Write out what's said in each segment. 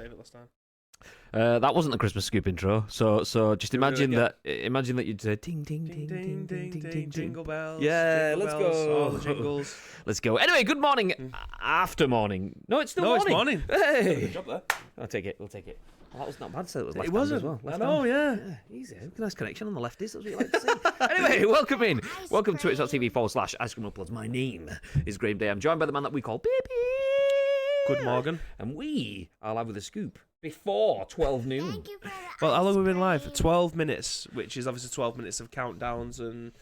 save it last time. That wasn't the Christmas scoop intro. So just imagine that you'd say ding ding ding ding ding ding ding jingle bells. Yeah, jingle let's bells, go. all the jingles. Let's go. Anyway, good morning. After morning. No, it's still morning. It's morning. Hey. Good job there. I'll take it. We'll take it. Well, that was not bad. So it was left It wasn't. as well. Left I know, hand. yeah. Easy. Nice connection on the lefties. That's what you like to see. Anyway, welcome in. Welcome to twitch.tv/Ice Cream Uploads. My name is Graham Day. I'm joined by the man that we call Baby. Good morning. And we are live with a scoop before 12 noon. Well, how long have we been live? For 12 minutes, which is obviously 12 minutes of countdowns and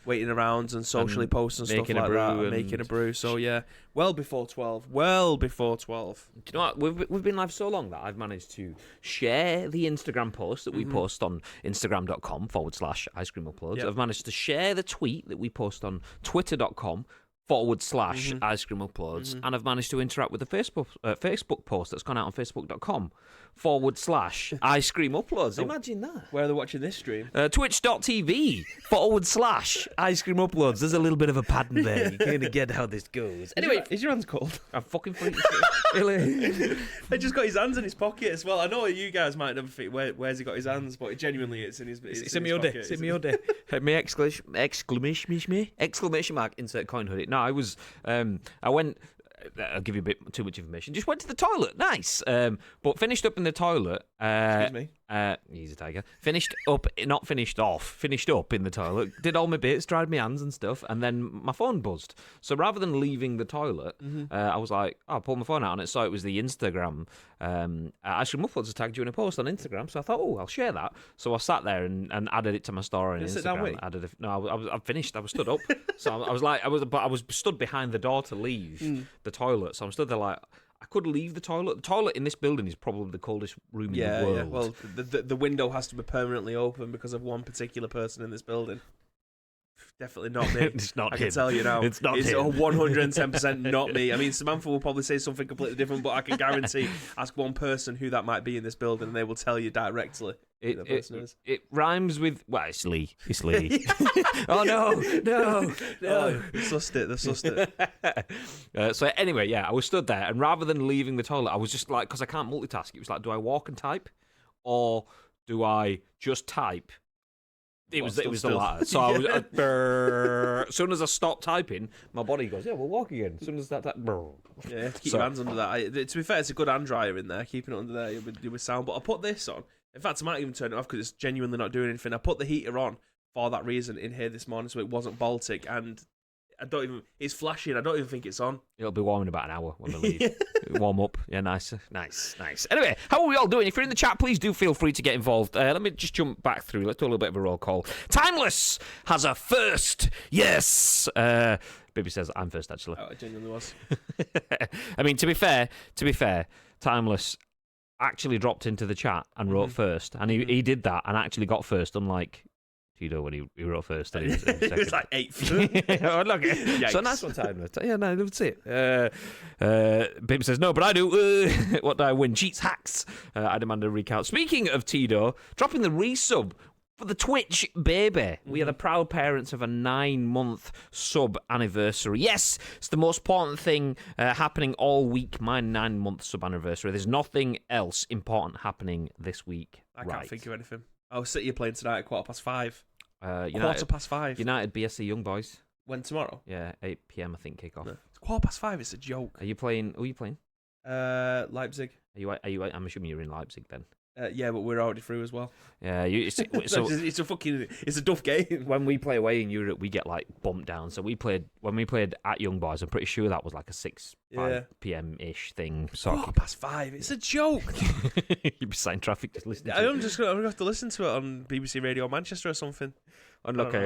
waiting around and socially posting stuff like that and making a brew. So, yeah, well before 12. Well before 12. Do you know what? We've been live so long that I've managed to share the Instagram post that we post on instagram.com/Ice Cream Uploads. Yep. I've managed to share the tweet that we post on twitter.com/Ice Cream Uploads, and I've managed to interact with the Facebook post that's gone out on facebook.com/Ice Cream Uploads. Imagine that. Where are they watching this stream? Twitch.tv/Ice Cream Uploads. There's a little bit of a pattern there. You kind of get how this goes. Anyway, is your hands cold? I'm fucking freaking really. He just got his hands in his pocket as well. I know you guys might never think where's he got his hands, but genuinely it's in his pocket. It's in my exclamation mark, insert coin hoodie. No, I went, I'll give you a bit too much information. Just went to the toilet, nice. But finished up in the toilet. Excuse me. He's a tiger. Finished up in the toilet. Did all my bits, dried my hands and stuff, and then my phone buzzed. So rather than leaving the toilet, I was like, I pulled my phone out and it saw it was the Instagram. Ice Cream Uploads has tagged you in a post on Instagram, so I thought, I'll share that. So I sat there and added it to my story on Instagram. Sit down, wait. I finished. I was stood up. So I was stood behind the door to leave the toilet. So I'm stood there like, I could leave the toilet. The toilet in this building is probably the coldest room in the world. Yeah, well, the window has to be permanently open because of one particular person in this building. Definitely not me. It's not I him. can tell you now. It's not It's him. 110% not me. I mean, Samantha will probably say something completely different, but I can guarantee, ask one person who that might be in this building and they will tell you directly who that person is. It rhymes with, well, it's Lee. It's Lee. Oh, no. They sussed it. So anyway, yeah, I was stood there, and rather than leaving the toilet, I was just like, because I can't multitask, it was like, do I walk and type, or do I just type? It was the latter. So I was, as soon as I stopped typing, my body goes, yeah, we'll walk again. As soon as that yeah, keep your hands under that. To be fair, it's a good hand dryer in there. Keeping it under there, you would sound. But I put this on. In fact, I might even turn it off because it's genuinely not doing anything. I put the heater on for that reason in here this morning, so it wasn't Baltic, and it's flashing. I don't even think it's on. It'll be warm in about an hour when we leave. Warm up. Yeah, nice. Anyway, how are we all doing? If you're in the chat, please do feel free to get involved. Let me just jump back through. Let's do a little bit of a roll call. Timeless has a first. Yes. Baby says I'm first, actually. Oh, it genuinely was. I mean, to be fair, Timeless actually dropped into the chat and wrote first, and he did that and actually got first, unlike Tito when he wrote first. And he was second. It was like 8th. Oh, look. So nice one, Timeless. Yeah, no, that's it. Bim says, no, but I do. What do I win? Cheats, hacks. I demand a recount. Speaking of Tito, dropping the resub for the Twitch baby. We are the proud parents of a 9-month sub anniversary. Yes, it's the most important thing happening all week, my 9-month sub anniversary. There's nothing else important happening this week. I can't think of anything. I'll sit here playing tonight at 5:15. United, 5:15. United BSC Young Boys. When tomorrow? Yeah, 8 p.m. I think kick off. No. It's 5:15. It's a joke. Are you playing? Who are you playing? Leipzig. Are you? I'm assuming you're in Leipzig then. Yeah, but we're already through as well. Yeah, it's a duff game. When we play away in Europe, we get like bumped down. So when we played at Young Boys, I'm pretty sure that was like a 5 p.m. ish thing. So 5:15. It's a joke. You'd be sat in traffic just listening. I'm gonna have to listen to it on BBC Radio Manchester or something. Unlucky.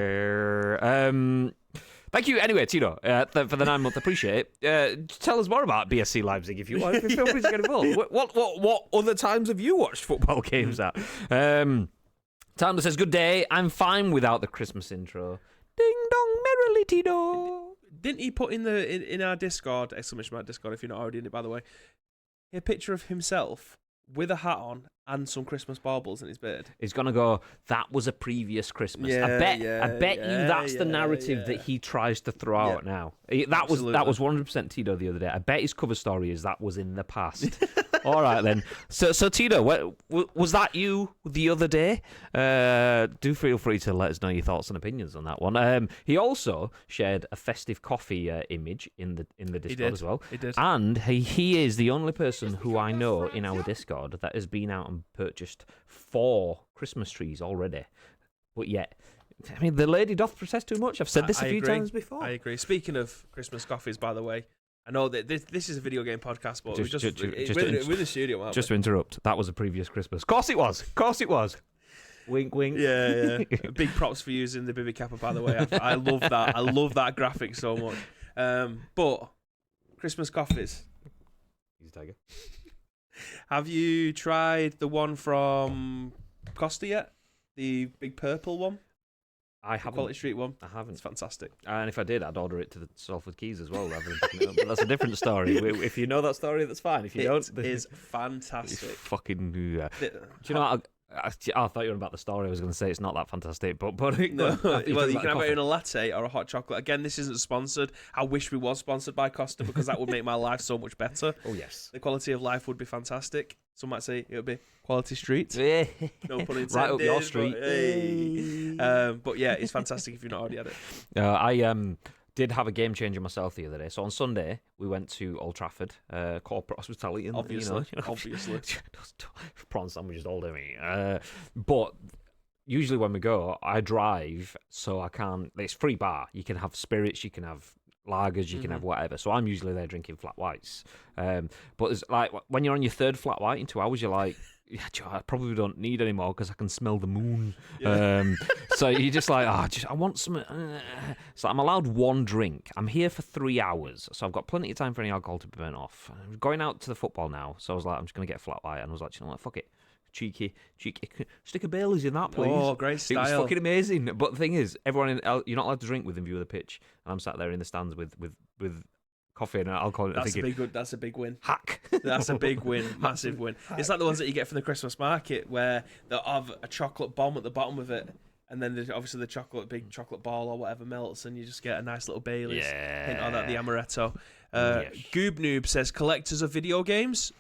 Thank you anyway, Tino, for the 9-month. Appreciate it. Tell us more about BSC Leipzig if you want. Feel free to get involved. What other times have you watched football games at? Tanda says, good day. I'm fine without the Christmas intro. Ding dong merrily, Tino. Didn't he put in our Discord, exclamation mark Discord if you're not already in it, by the way, a picture of himself with a hat on and some Christmas baubles in his beard? He's gonna go, that was a previous Christmas. I bet you that's the narrative that he tries to throw out now. That was 100% Tito the other day. I bet his cover story is that was in the past. All right then. So Tino, was that you the other day? Do feel free to let us know your thoughts and opinions on that one. He also shared a festive coffee image in the Discord as well. He did. And he is the only person who I know in our Discord that has been out and purchased 4 Christmas trees already. But yet, I mean, the lady doth protest too much. I've said this a few times before. I agree. Speaking of Christmas coffees, by the way, I know that this is a video game podcast, but we're in the studio, aren't we? Just to interrupt, that was a previous Christmas. Of course it was. Wink, wink. Yeah. Big props for using the Bibby Kappa, by the way. I love that. I love that graphic so much. But Christmas coffees. He's a tiger. Have you tried the one from Costa yet? The big purple one? I haven't. Quality Street one. I haven't. It's fantastic. And if I did, I'd order it to the Salford Keys as well, rather than picking it up. But that's a different story. If you know that story, that's fine. If you don't, it is fantastic. Fucking. Do you know what? I thought you were about the story. I was going to say it's not that fantastic, but no. Well, you can have it in a latte or a hot chocolate. Again, this isn't sponsored. I wish we was sponsored by Costa because that would make my life so much better. Oh yes, the quality of life would be fantastic. Some might say it would be quality street. No pun intended. Right up your street. But yeah, it's fantastic if you've not already had it. I did have a game changer myself the other day. So on Sunday, we went to Old Trafford, corporate hospitality. And, obviously. Prawn sandwiches all day. But usually when we go, I drive, so I can't. It's free bar. You can have spirits, you can have lagers, you can have whatever. So I'm usually there drinking flat whites. But it's like when you're on your 3rd flat white in 2 hours, you're like, yeah, I probably don't need any more because I can smell the moon. Yeah. So you're just like, I want some. So I'm allowed 1 drink. I'm here for 3 hours, so I've got plenty of time for any alcohol to be burnt off. I'm going out to the football now, so I was like, I'm just going to get a flat white. And I was like, you know what, fuck it. Cheeky. Stick a Baileys in that, please. Oh, great style. It was fucking amazing. But the thing is, you're not allowed to drink within view of the pitch. And I'm sat there in the stands with coffee and alcohol. That's a big win. Hack. That's a big win. Massive win. It's like the ones that you get from the Christmas market where they'll have a chocolate bomb at the bottom of it. And then obviously the big chocolate ball or whatever melts, and you just get a nice little Baileys. Yeah. Hint on that, the amaretto. Yes. Goob Noob says, collectors of video games?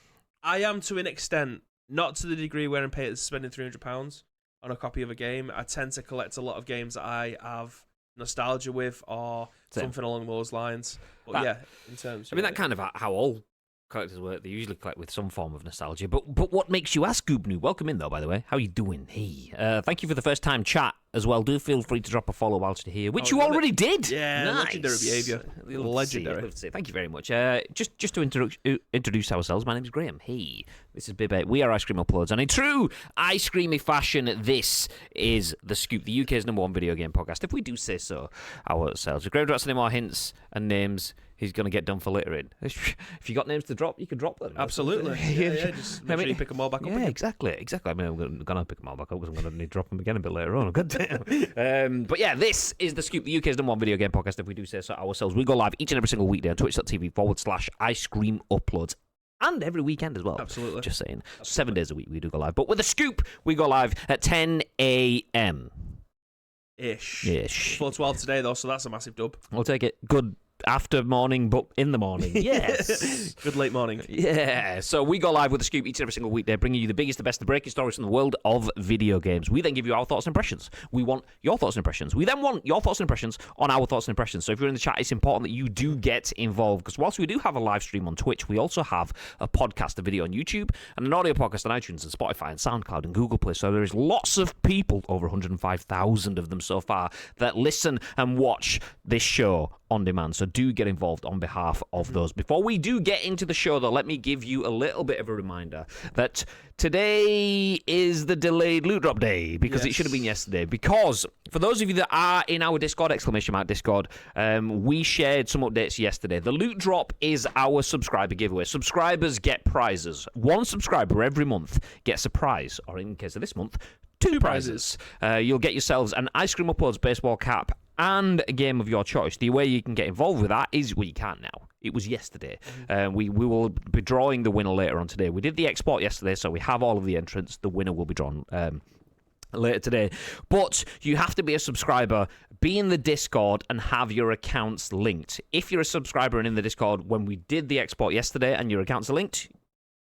I am to an extent. Not to the degree where I'm spending £300 on a copy of a game. I tend to collect a lot of games that I have nostalgia with or something along those lines. But in terms... that kind of how all collectors work. They usually collect with some form of nostalgia. But what makes you ask, Goob Noob? Welcome in, though, by the way. How you doing? Hey. Thank you for the first time chat as well. Do feel free to drop a follow whilst you're here, which you already did. Yeah, nice. Legendary behaviour. Legendary. Thank you very much. Just to introduce ourselves, my name is Graham. Hey, this is Peppiatt. We are Ice Cream Uploads. And in true ice creamy fashion, this is The Scoop, the UK's #1 video game podcast, if we do say so ourselves. If Graham drops any more hints and names, he's going to get done for littering. If you got names to drop, you can drop them. Absolutely. Yeah, just make sure you pick them all back up again. Exactly. I mean, I'm going to pick them all back up because I'm going to need to drop them again a bit later on. God damn. But yeah, this is The Scoop, the UK's #1 video game podcast, if we do say so ourselves. We go live each and every single weekday on twitch.tv/Ice Cream Uploads. And every weekend as well. Absolutely. Just saying. Absolutely. 7 days a week we do go live. But with The Scoop, we go live at 10 a.m. Ish. 4:12 today, though, so that's a massive dub. We'll take it. Good after morning, but in the morning. Yes. Good late morning. Yeah. So we go live with The Scoop each and every single weekday, bringing you the biggest, the best, the breaking stories from the world of video games. We then give you our thoughts and impressions. We want your thoughts and impressions. We then want your thoughts and impressions on our thoughts and impressions. So if you're in the chat, it's important that you do get involved, because whilst we do have a live stream on Twitch, we also have a podcast, a video on YouTube, and an audio podcast on iTunes and Spotify and SoundCloud and Google Play. So there is lots of people, over 105,000 of them so far, that listen and watch this show on demand. So do get involved on behalf of those. Before we do get into the show, though, let me give you a little bit of a reminder that today is the delayed loot drop day, because it should have been yesterday. Because for those of you that are in our Discord, !Discord, we shared some updates yesterday. The loot drop is our subscriber giveaway. Subscribers get prizes. One subscriber every month gets a prize, or in case of this month, two prizes. You'll get yourselves an Ice Cream Uploads baseball cap and a game of your choice. The way you can get involved with that is, well, you can't now. It was yesterday. We will be drawing the winner later on today. We did the export yesterday, so we have all of the entrants. The winner will be drawn later today. But you have to be a subscriber, be in the Discord, and have your accounts linked. If you're a subscriber and in the Discord when we did the export yesterday and your accounts are linked,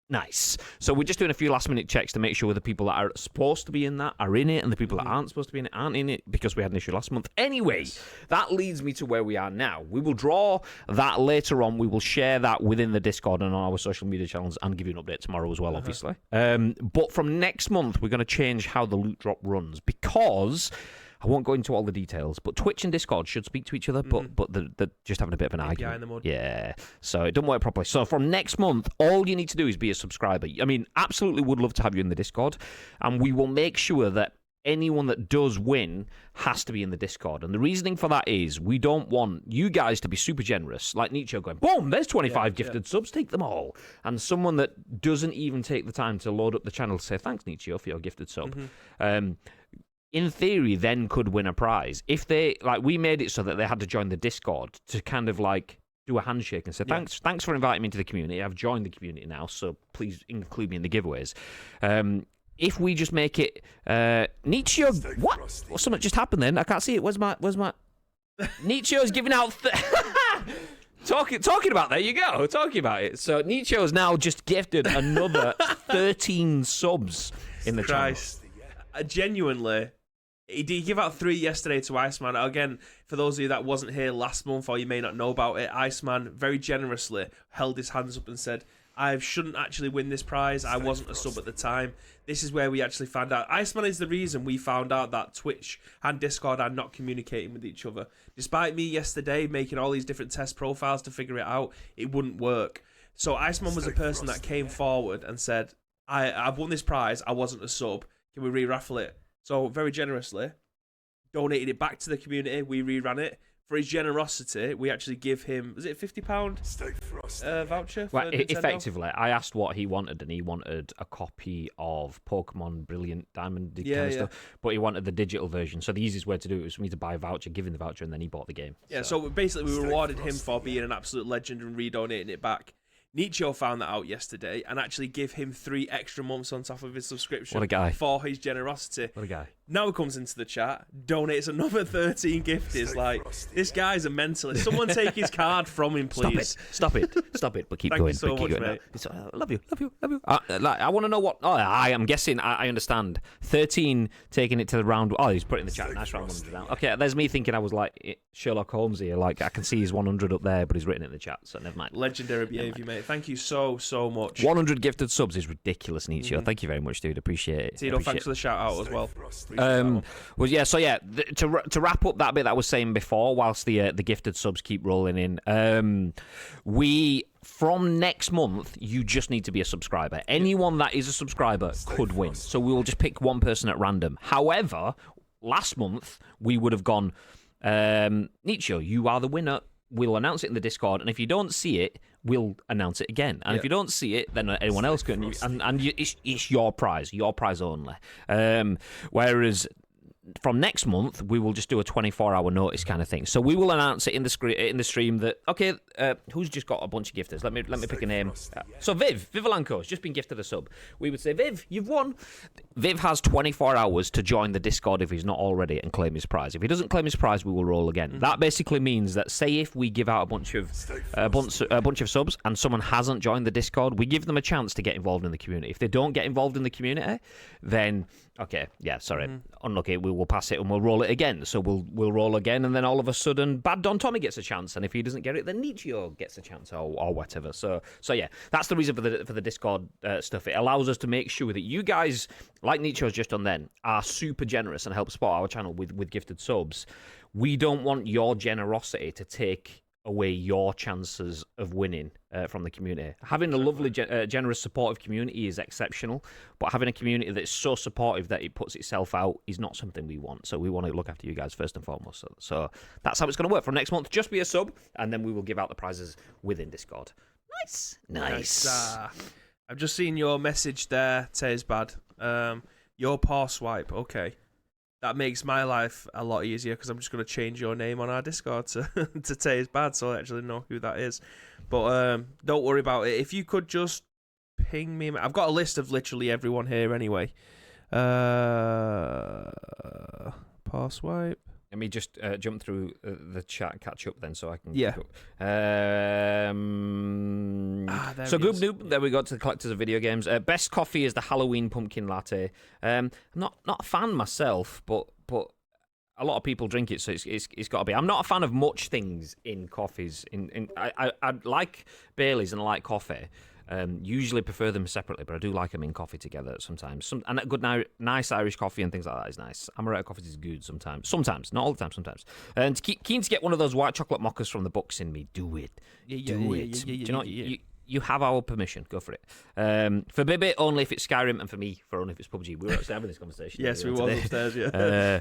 Nice. So we're just doing a few last-minute checks to make sure the people that are supposed to be in that are in it, and the people that aren't supposed to be in it aren't in it, because we had an issue last month. Anyway, that leads me to where we are now. We will draw that later on. We will share that within the Discord and on our social media channels, and give you an update tomorrow as well, obviously. But from next month, we're going to change how the loot drop runs, because... I won't go into all the details, but Twitch and Discord should speak to each other, but they're just having a bit of an argument. In the mud. Yeah, so it doesn't work properly. So from next month, all you need to do is be a subscriber. I mean, absolutely would love to have you in the Discord, and we will make sure that anyone that does win has to be in the Discord. And the reasoning for that is we don't want you guys to be super generous, like Nietzsche going, boom, there's 25 gifted subs, take them all. And someone that doesn't even take the time to load up the channel to say, thanks, Nietzsche, for your gifted sub. In theory, then could win a prize. If they, like, we made it so that they had to join the Discord to kind of, like, do a handshake and say, thanks for inviting me into the community. I've joined the community now, so please include me in the giveaways. If we just make it, Nietzsche, what? Well, something just happened then. I can't see it. Where's my... Nietzsche's giving out... Talking about, there you go, talking about it. So Nietzsche's now just gifted another 13 subs in the channel. Genuinely, he did give out 3 yesterday to Iceman. Again, for those of you that wasn't here last month or you may not know about it, Iceman very generously held his hands up and said, I shouldn't actually win this prize. I wasn't a sub at the time. This is where we actually found out. Iceman is the reason we found out that Twitch and Discord are not communicating with each other. Despite me yesterday making all these different test profiles to figure it out, it wouldn't work. So Iceman was the person that came forward and said, I've won this prize. I wasn't a sub. Can we re-raffle it? So very generously donated it back to the community. We reran it. For his generosity, we actually give him, was it £50 voucher? Well, effectively, I asked what he wanted, and he wanted a copy of Pokemon Brilliant Diamond kind of stuff, but he wanted the digital version. So the easiest way to do it was for me to buy a voucher, give him the voucher, and then he bought the game. Yeah, so basically we rewarded him for being an absolute legend and redonating it back. Nietzsche found that out yesterday and actually give him 3 extra months on top of his subscription. What a guy. For his generosity. What a guy. Now he comes into the chat, donates another 13 gifties. Like, this guy's a mentalist. Someone take his card from him, please. Stop it, but keep going. Thank you so much, going. mate. Love you. I want to know what... I am guessing, I understand. 13 taking it to the round... Oh, he's put it in the chat. Nice round 100 down. Okay, there's me thinking I was like Sherlock Holmes here. Like, I can see his 100 up there, but he's written it in the chat, so never mind. Legendary behaviour, mate. Thank you so much. 100 gifted subs is ridiculous, Nietzsche. Thank you very much, dude. Appreciate it. Tito, thanks for the shout out as well. To wrap up that bit that I was saying before, whilst the gifted subs keep rolling in, from next month, you just need to be a subscriber. Anyone that is a subscriber could win. So we will just pick one person at random. However, last month, we would have gone, Nietzsche, you are the winner. We'll announce it in the Discord, and if you don't see it, we'll announce it again. And if you don't see it, then anyone else can. It's your prize only. Whereas from next month, we will just do a 24-hour notice kind of thing. So we will announce it in the stream that, okay, who's just got a bunch of gifters? Let me pick a name. So Viv Alanko has just been gifted a sub. We would say, Viv, you've won. Viv has 24 hours to join the Discord if he's not already and claim his prize. If he doesn't claim his prize, we will roll again. That basically means that, say if we give out a bunch of subs and someone hasn't joined the Discord, we give them a chance to get involved in the community. If they don't get involved in the community, then unlucky, we will pass it and we'll roll it again. So we'll roll again, and then all of a sudden, Bad Don Tommy gets a chance, and if he doesn't get it, then Nietzsche gets a chance, or whatever. So yeah, that's the reason for the Discord stuff. It allows us to make sure that you guys, like Nietzsche has just done then, are super generous and help support our channel with gifted subs. We don't want your generosity to take away your chances of winning from the community. Having a lovely, generous, supportive community is exceptional, but having a community that's so supportive that it puts itself out is not something we want. So we want to look after you guys first and foremost. So that's how it's going to work. From next month, just be a sub, and then we will give out the prizes within Discord. Nice. I've just seen your message there, Tays Bad. Your paw swipe, okay. That makes my life a lot easier because I'm just going to change your name on our Discord to Tays Bad, so I actually know who that is. But don't worry about it. If you could just ping me. I've got a list of literally everyone here anyway. Paw swipe. Let me just jump through the chat and catch up then, so I can. Yeah. So good noob. There we go to the collectors of video games. Best coffee is the Halloween pumpkin latte. I'm not a fan myself, but a lot of people drink it, so it's got to be. I'm not a fan of much things in coffees. I like Baileys and I like coffee. Usually prefer them separately, but I do like them in coffee together sometimes. And a good, nice Irish coffee and things like that is nice. Amaretto coffee is good sometimes. Sometimes, not all the time, sometimes. And keen to get one of those white chocolate mochas from the books in me. Do it. Do it. Do you know what? You have our permission. Go for it. For Bibby, only if it's Skyrim, and for me, for only if it's PUBG. We were actually having this conversation. Yes, we were upstairs, yeah.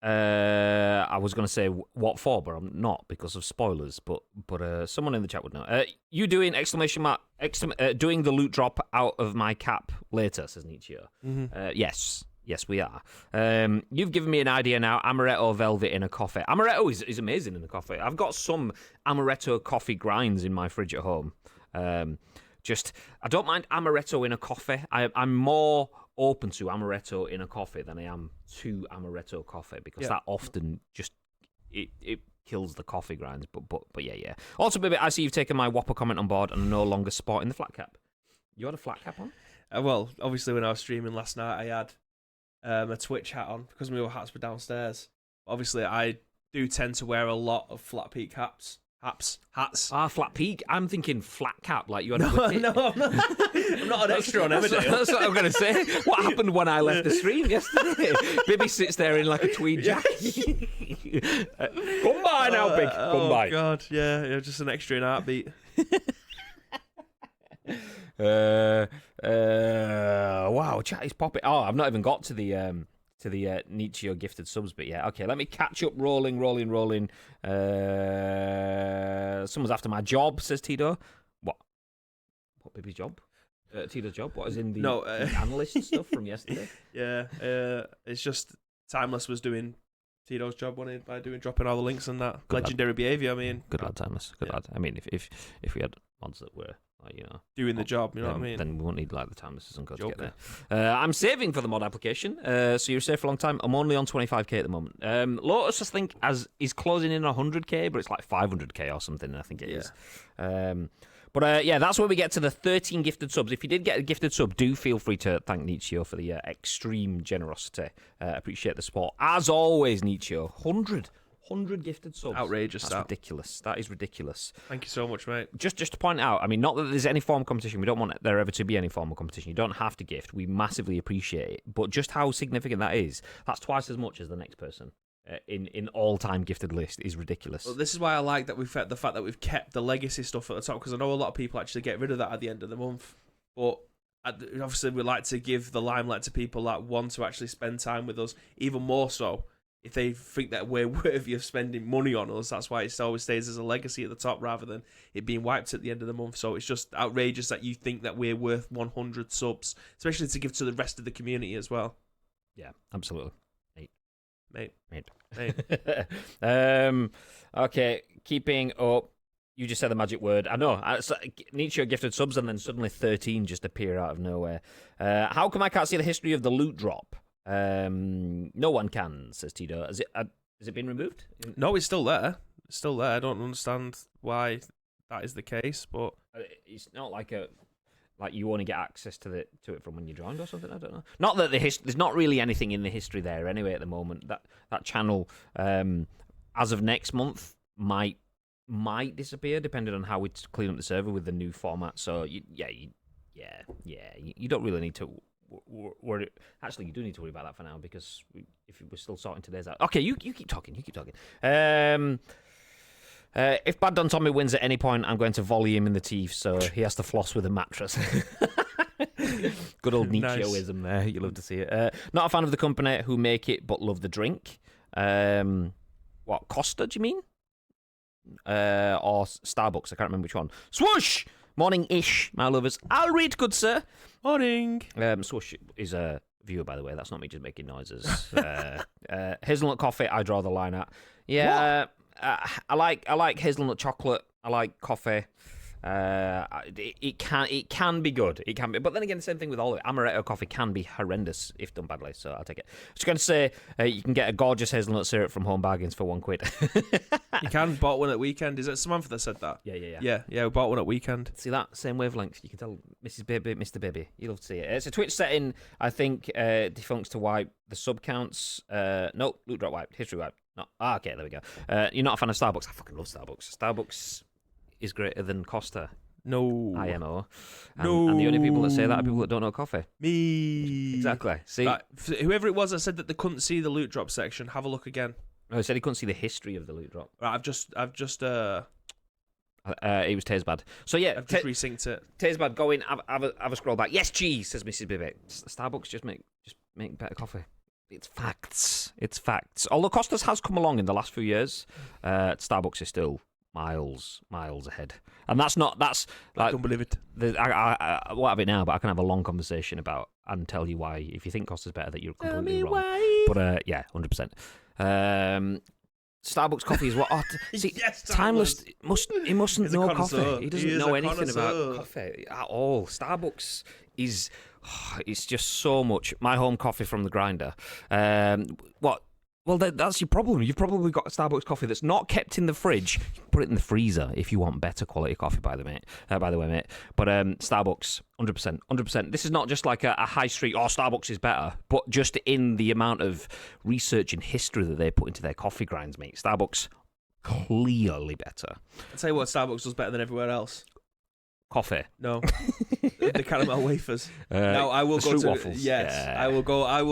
I was going to say what for, but I'm not because of spoilers. But someone in the chat would know. You doing exclamation mark doing the loot drop out of my cap later, says Nietzsche. Yes, we are. You've given me an idea now. Amaretto velvet in a coffee. Amaretto is amazing in a coffee. I've got some amaretto coffee grinds in my fridge at home. I don't mind amaretto in a coffee. I'm more open to amaretto in a coffee than I am to amaretto coffee because that often just it kills the coffee grinds. But yeah. Also, baby, I see you've taken my Whopper comment on board and are no longer sporting the flat cap. You had a flat cap on? Well, obviously when I was streaming last night, I had a Twitch hat on because my hats were downstairs. Obviously, I do tend to wear a lot of flat peak hats. Flat peak. I'm thinking flat cap, like you had. No, I'm not. I'm not an extra on Emmerdale. That's what I'm going to say. What happened when I left the stream yesterday? Bibby sits there in like a tweed jacket. Come by now, Big. Come by. Oh God, yeah, just an extra in heartbeat. Wow, chat is popping. Oh, I've not even got to the Nietzsche gifted subs, but yeah, okay, let me catch up. Rolling. Someone's after my job, says Tito. What Bibby's job? Tito's job? What is in the analyst stuff from yesterday? Yeah, it's just Timeless was doing Tito's job by dropping all the links and that. Good legendary behaviour. I mean, good lad, Timeless. Good lad. I mean, if we had mods that were doing the job, you know what I mean? Then we won't need like the Timelesses and go to get there. I'm saving for the mod application, so you're safe for a long time. I'm only on 25k at the moment. Lotus, I think, is closing in 100k, but it's like 500k or something, I think it is. But that's where we get to the 13 gifted subs. If you did get a gifted sub, do feel free to thank Nietzsche for the extreme generosity. Appreciate the support. As always, Nietzsche, 100 gifted subs. Outrageous. That's ridiculous. That is ridiculous. Thank you so much, mate. Just to point out, I mean, not that there's any form of competition. We don't want there ever to be any form of competition. You don't have to gift. We massively appreciate it. But just how significant that is, that's twice as much as the next person. In all-time gifted list is ridiculous. Well, this is why I like that the fact that we've kept the legacy stuff at the top, because I know a lot of people actually get rid of that at the end of the month. But obviously, we like to give the limelight to people that want to actually spend time with us, even more so if they think that we're worthy of spending money on us. That's why it always stays as a legacy at the top rather than it being wiped at the end of the month. So it's just outrageous that you think that we're worth 100 subs, especially to give to the rest of the community as well. Yeah, absolutely. Mate. Okay, keeping up. You just said the magic word. I know. Nietzsche gifted subs and then suddenly 13 just appear out of nowhere. How come I can't see the history of the loot drop? No one can, says Tito. Has it been removed? No, it's still there. It's still there. I don't understand why that is the case, but it's not like you only get access to it from when you joined or something. I don't know. Not that there's not really anything in the history there anyway at the moment. That channel, as of next month, might disappear depending on how we clean up the server with the new format. So you don't really need to worry. Actually, you do need to worry about that for now because if we're still sorting today's out. Okay, you keep talking. If Bad Don Tommy wins at any point, I'm going to volley him in the teeth, so he has to floss with a mattress. Good old Nietzscheism there. You love to see it. Not a fan of the company who make it, but love the drink. What, Costa, do you mean? Or Starbucks, I can't remember which one. Swoosh! Morning-ish, my lovers. I'll read, good sir. Morning. Swoosh is a viewer, by the way. That's not me just making noises. Hazelnut coffee, I draw the line at. Yeah. What? I like hazelnut chocolate. I like coffee. It can be good. It can be, but then again, the same thing with all of it. Amaretto coffee can be horrendous if done badly. So I'll take it. I was going to say you can get a gorgeous hazelnut syrup from Home Bargains for £1. You can bought one at weekend. Is it Samantha that said that? Yeah. We bought one at weekend. See that same wavelength? You can tell Mrs. Baby, Mr. Baby. You love to see it. It's a Twitch setting. I think defuncts to wipe the sub counts. No, loot drop wipe, history wipe. No. Okay, there we go. You're not a fan of Starbucks? I fucking love Starbucks. Starbucks is greater than Costa. No. IMO. And the only people that say that are people that don't know coffee. Me. Exactly. See, right. Whoever it was that said that they couldn't see the loot drop section, have a look again. No, he said he couldn't see the history of the loot drop. Right, I've just it was Tasebad. So yeah, I've just resynced it. Tasebad, go in, have a scroll back. Yes, geez, says Mrs. Bibbit. Starbucks just make better coffee. It's facts. It's facts. Although Costas has come along in the last few years, Starbucks is still miles ahead. And that's I don't believe it. I won't have it now, but I can have a long conversation about and tell you why. If you think Costa's better, that you're completely wrong. Why. But yeah, 100%. Starbucks coffee is what. See, yes, Timeless he mustn't know coffee. He doesn't know anything about coffee at all. Starbucks is. It's just so much. My home coffee from the grinder. What? Well, that's your problem. You've probably got Starbucks coffee that's not kept in the fridge. You can put it in the freezer if you want better quality coffee, by the way, mate. But Starbucks, 100%. This is not just like a high street, Starbucks is better, but just in the amount of research and history that they put into their coffee grinds, mate. Starbucks, clearly better. I'll tell you what Starbucks does better than everywhere else. Coffee. No. The caramel wafers. No, I will go to waffles. Yes, Yeah. I will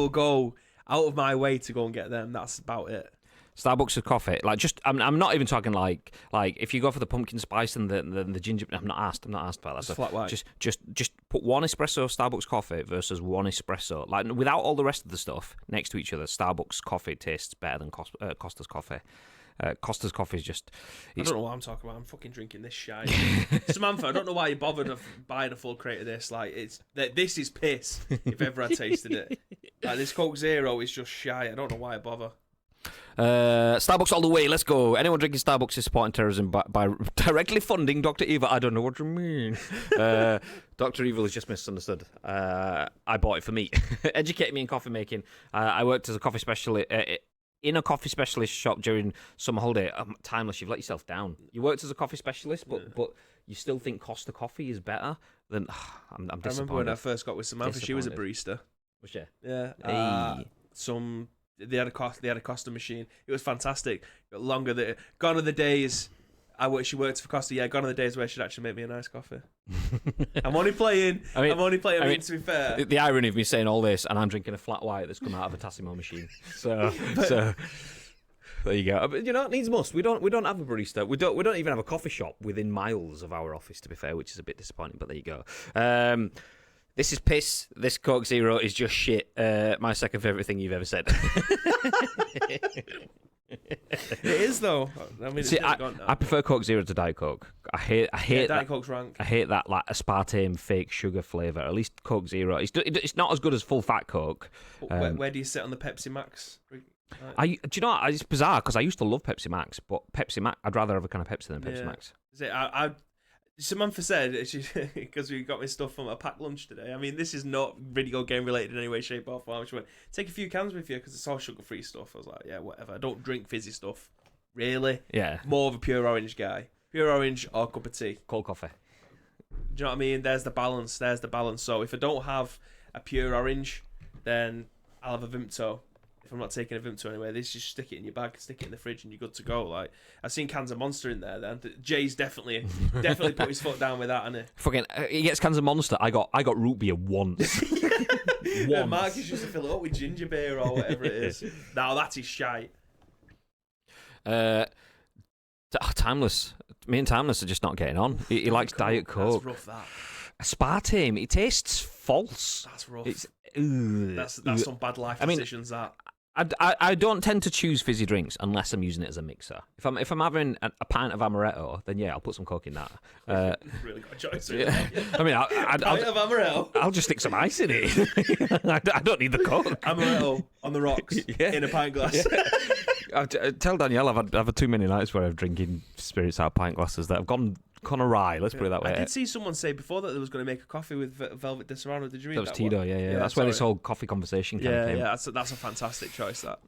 go out of my way to go and get them. That's about it. Starbucks with coffee, I'm not even talking like if you go for the pumpkin spice and the ginger. I'm not asked about that. Just flat white. Just put one espresso Starbucks coffee versus one espresso, like without all the rest of the stuff next to each other. Starbucks coffee tastes better than Costa's coffee. Costa's coffee is just. I don't know what I'm talking about. I'm fucking drinking this shite. Samantha, I don't know why you bothered of buying a full crate of this. This is piss. If ever I tasted it, this Coke Zero is just shite. I don't know why I bother. Starbucks all the way. Let's go. Anyone drinking Starbucks is supporting terrorism by directly funding Dr. Evil. I don't know what you mean. Dr. Evil is just misunderstood. I bought it for me. Educated me in coffee making. I worked as a coffee specialist. In a coffee specialist shop during summer holiday. Timeless, you've let yourself down. You worked as a coffee specialist, but you still think Costa Coffee is better than. I'm disappointed. I remember when I first got with Samantha, she was a barista. Was she? Yeah. Hey. They had a Costa machine. It was fantastic. Gone are the days. She worked for Costa. Yeah, gone are the days where she'd actually make me a nice coffee. I'm only playing. I mean, to be fair, the irony of me saying all this and I'm drinking a flat white that's come out of a Tassimo machine. So there you go. But it needs must. We don't have a barista. We don't even have a coffee shop within miles of our office, to be fair, which is a bit disappointing. But there you go. This is piss. This Coke Zero is just shit. My second favourite thing you've ever said. It is though. I mean, I prefer Coke Zero to Diet Coke. I hate Diet Coke's rank. I hate that aspartame fake sugar flavour. At least Coke Zero, it's not as good as full fat Coke. Where do you sit on the Pepsi Max? Do you know what? It's bizarre because I used to love Pepsi Max, but Pepsi Max, I'd rather have a can of Pepsi than Pepsi Max. Samantha said, because we got me stuff from a packed lunch today. I mean, this is not video game related in any way, shape, or form. She went, take a few cans with you because it's all sugar-free stuff. I was like, yeah, whatever. I don't drink fizzy stuff. Really? Yeah. More of a pure orange guy. Pure orange or a cup of tea. Cold coffee. Do you know what I mean? There's the balance. So if I don't have a pure orange, then I'll have a Vimto. If I'm not taking a Vimto anyway, this just stick it in your bag, stick it in the fridge, and you're good to go. Like, I've seen cans of Monster in there. Then Jay's definitely put his foot down with that, hasn't he? Fucking, he gets cans of Monster. I got root beer once. Yeah, Marcus used to fill it up with ginger beer or whatever it is. Now that is shite. Timeless. Me and Timeless are just not getting on. He likes Diet Coke. That's rough. That aspartame. It tastes false. That's rough. That's some bad life decisions. That I don't tend to choose fizzy drinks unless I'm using it as a mixer. If I'm having a pint of amaretto, then yeah, I'll put some Coke in that. Really got a choice. Yeah. I mean, pint of amaretto. I'll just stick some ice in it. I don't need the Coke. Amaretto on the rocks in a pint glass. Yeah. Tell Danielle I've had too many nights where I'm drinking spirits out of pint glasses that have gone awry. Let's put it that way. I did see someone say before that they was going to make a coffee with Velvet de Serrano. Did you read that? That was Tito, yeah. That's where this whole coffee conversation came. Yeah, that's a fantastic choice, that.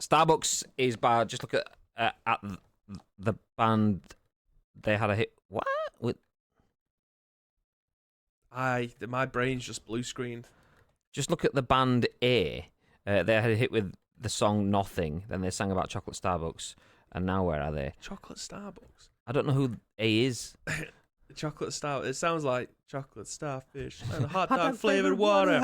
Starbucks is bad. Just look at the band. They had a hit. What? My brain's just blue screened. Just look at the band A. They had a hit with the song Nothing. Then they sang about Chocolate Starbucks. And now where are they? Chocolate Starbucks? I don't know who A is. Chocolate Star. It sounds like chocolate starfish and a hot dog flavored water.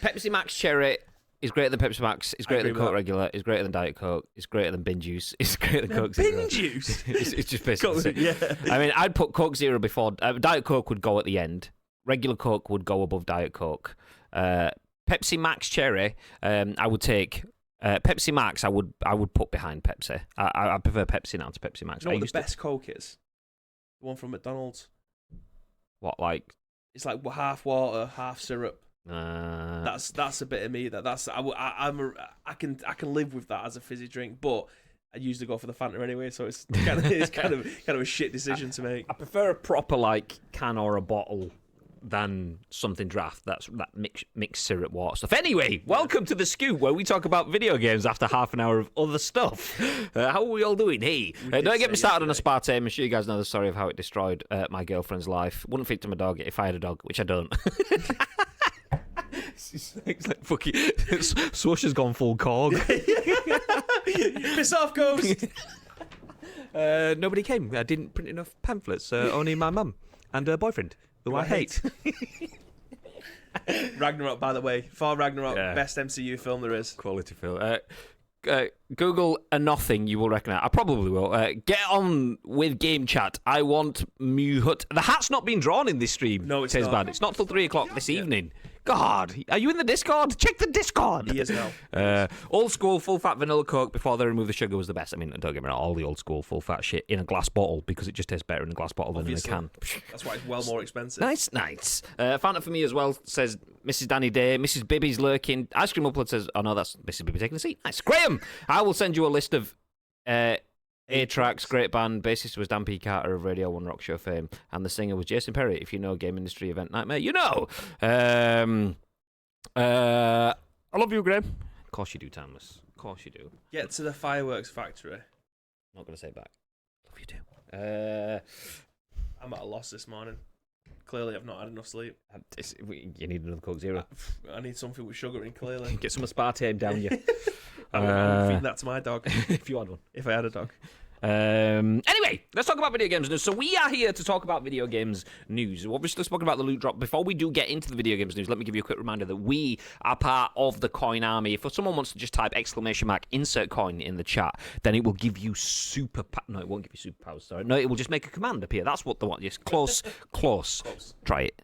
Pepsi Max Cherry is greater than Pepsi Max. It's greater than Coke Regular. It's greater than Diet Coke. It's greater than Bin Juice. It's greater than Coke Zero. Bin Juice? It's just basically. I mean, I'd put Coke Zero before. Diet Coke would go at the end. Regular Coke would go above Diet Coke. Pepsi Max Cherry, I would take. Pepsi Max, I would put behind Pepsi. I prefer Pepsi now to Pepsi Max. You know what the best Coke is? The one from McDonald's. What, like? It's like half water, half syrup. That's a bit of me. I can live with that as a fizzy drink, but I usually go for the Fanta anyway. So it's kind of a shit decision to make. I prefer a proper like can or a bottle than something draft that mixed syrup water stuff. Anyway, welcome to The Scoop, where we talk about video games after half an hour of other stuff. How are we all doing? Hey, don't get me started on aspartame. I'm sure you guys know the story of how it destroyed my girlfriend's life. Wouldn't feed to my dog if I had a dog, which I don't. It's like fucking Swash has gone full Korg. Piss off, Ghost. Nobody came. I didn't print enough pamphlets. Only my mum and her boyfriend, who I hate. Ragnarok, by the way. For Ragnarok, best MCU film there is. Quality film. Google a nothing, you will recognise. I probably will. Get on with game chat. I want Muhut. The hat's not been drawn in this stream. No, it's says not. Bad. It's not till 3 o'clock this evening. God, are you in the Discord? Check the Discord. He is now. Old school full fat vanilla Coke before they remove the sugar was the best. I mean, don't get me wrong, all the old school full fat shit in a glass bottle because it just tastes better in a glass bottle Obviously. than in a can. That's why it's well more expensive. Nice. Fanta for me as well, says Mrs. Danny Day. Mrs. Bibby's lurking. Ice Cream Upload says, oh no, that's Mrs. Bibby taking a seat. Nice. Graham, I will send you a list of A-Tracks, great band. Bassist was Dan P. Carter of Radio 1 Rock Show fame, and the singer was Jason Perry. If you know game industry event nightmare, you know. I love you, Graham. Of course you do, Timeless. Of course you do. Get to the fireworks factory. Not going to say it back. Love you too. I'm at a loss this morning. Clearly, I've not had enough sleep. You need another Coke Zero. I need something with sugar in, clearly. Get some aspartame down you. I would feed that to my dog. If you had one. If I had a dog. Anyway, let's talk about video games news. So we are here to talk about video games news. Obviously, spoken about the loot drop. Before we do get into the video games news, let me give you a quick reminder that we are part of the coin army. If someone wants to just type !insert coin in the chat, then it will give you no, it won't give you superpowers. Sorry, no, it will just make a command appear. That's what the one. Yes, close. Try it!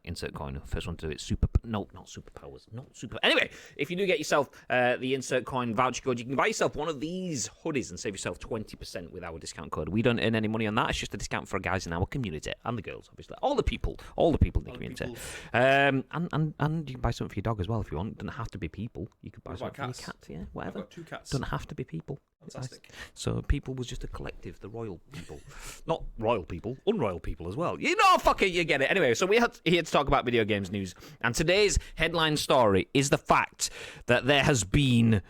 !insert coin. First one to do it. No, not superpowers. Not super. Anyway, if you do get yourself the insert coin voucher code, you can buy yourself one of these hoodies and save yourself 20% with our discount code. We don't earn any money on that. It's just a discount for guys in our community and the girls, obviously. All the people in the community. And you can buy something for your dog as well if you want. It doesn't have to be people. You could buy something for your cat. Yeah, whatever. I've got 2 cats. Doesn't have to be people. Fantastic. So people was just a collective, the royal people. Not royal people, unroyal people as well. You know, fuck it, you get it. Anyway, so we're here to talk about video games news. And today's headline story is the fact that there has been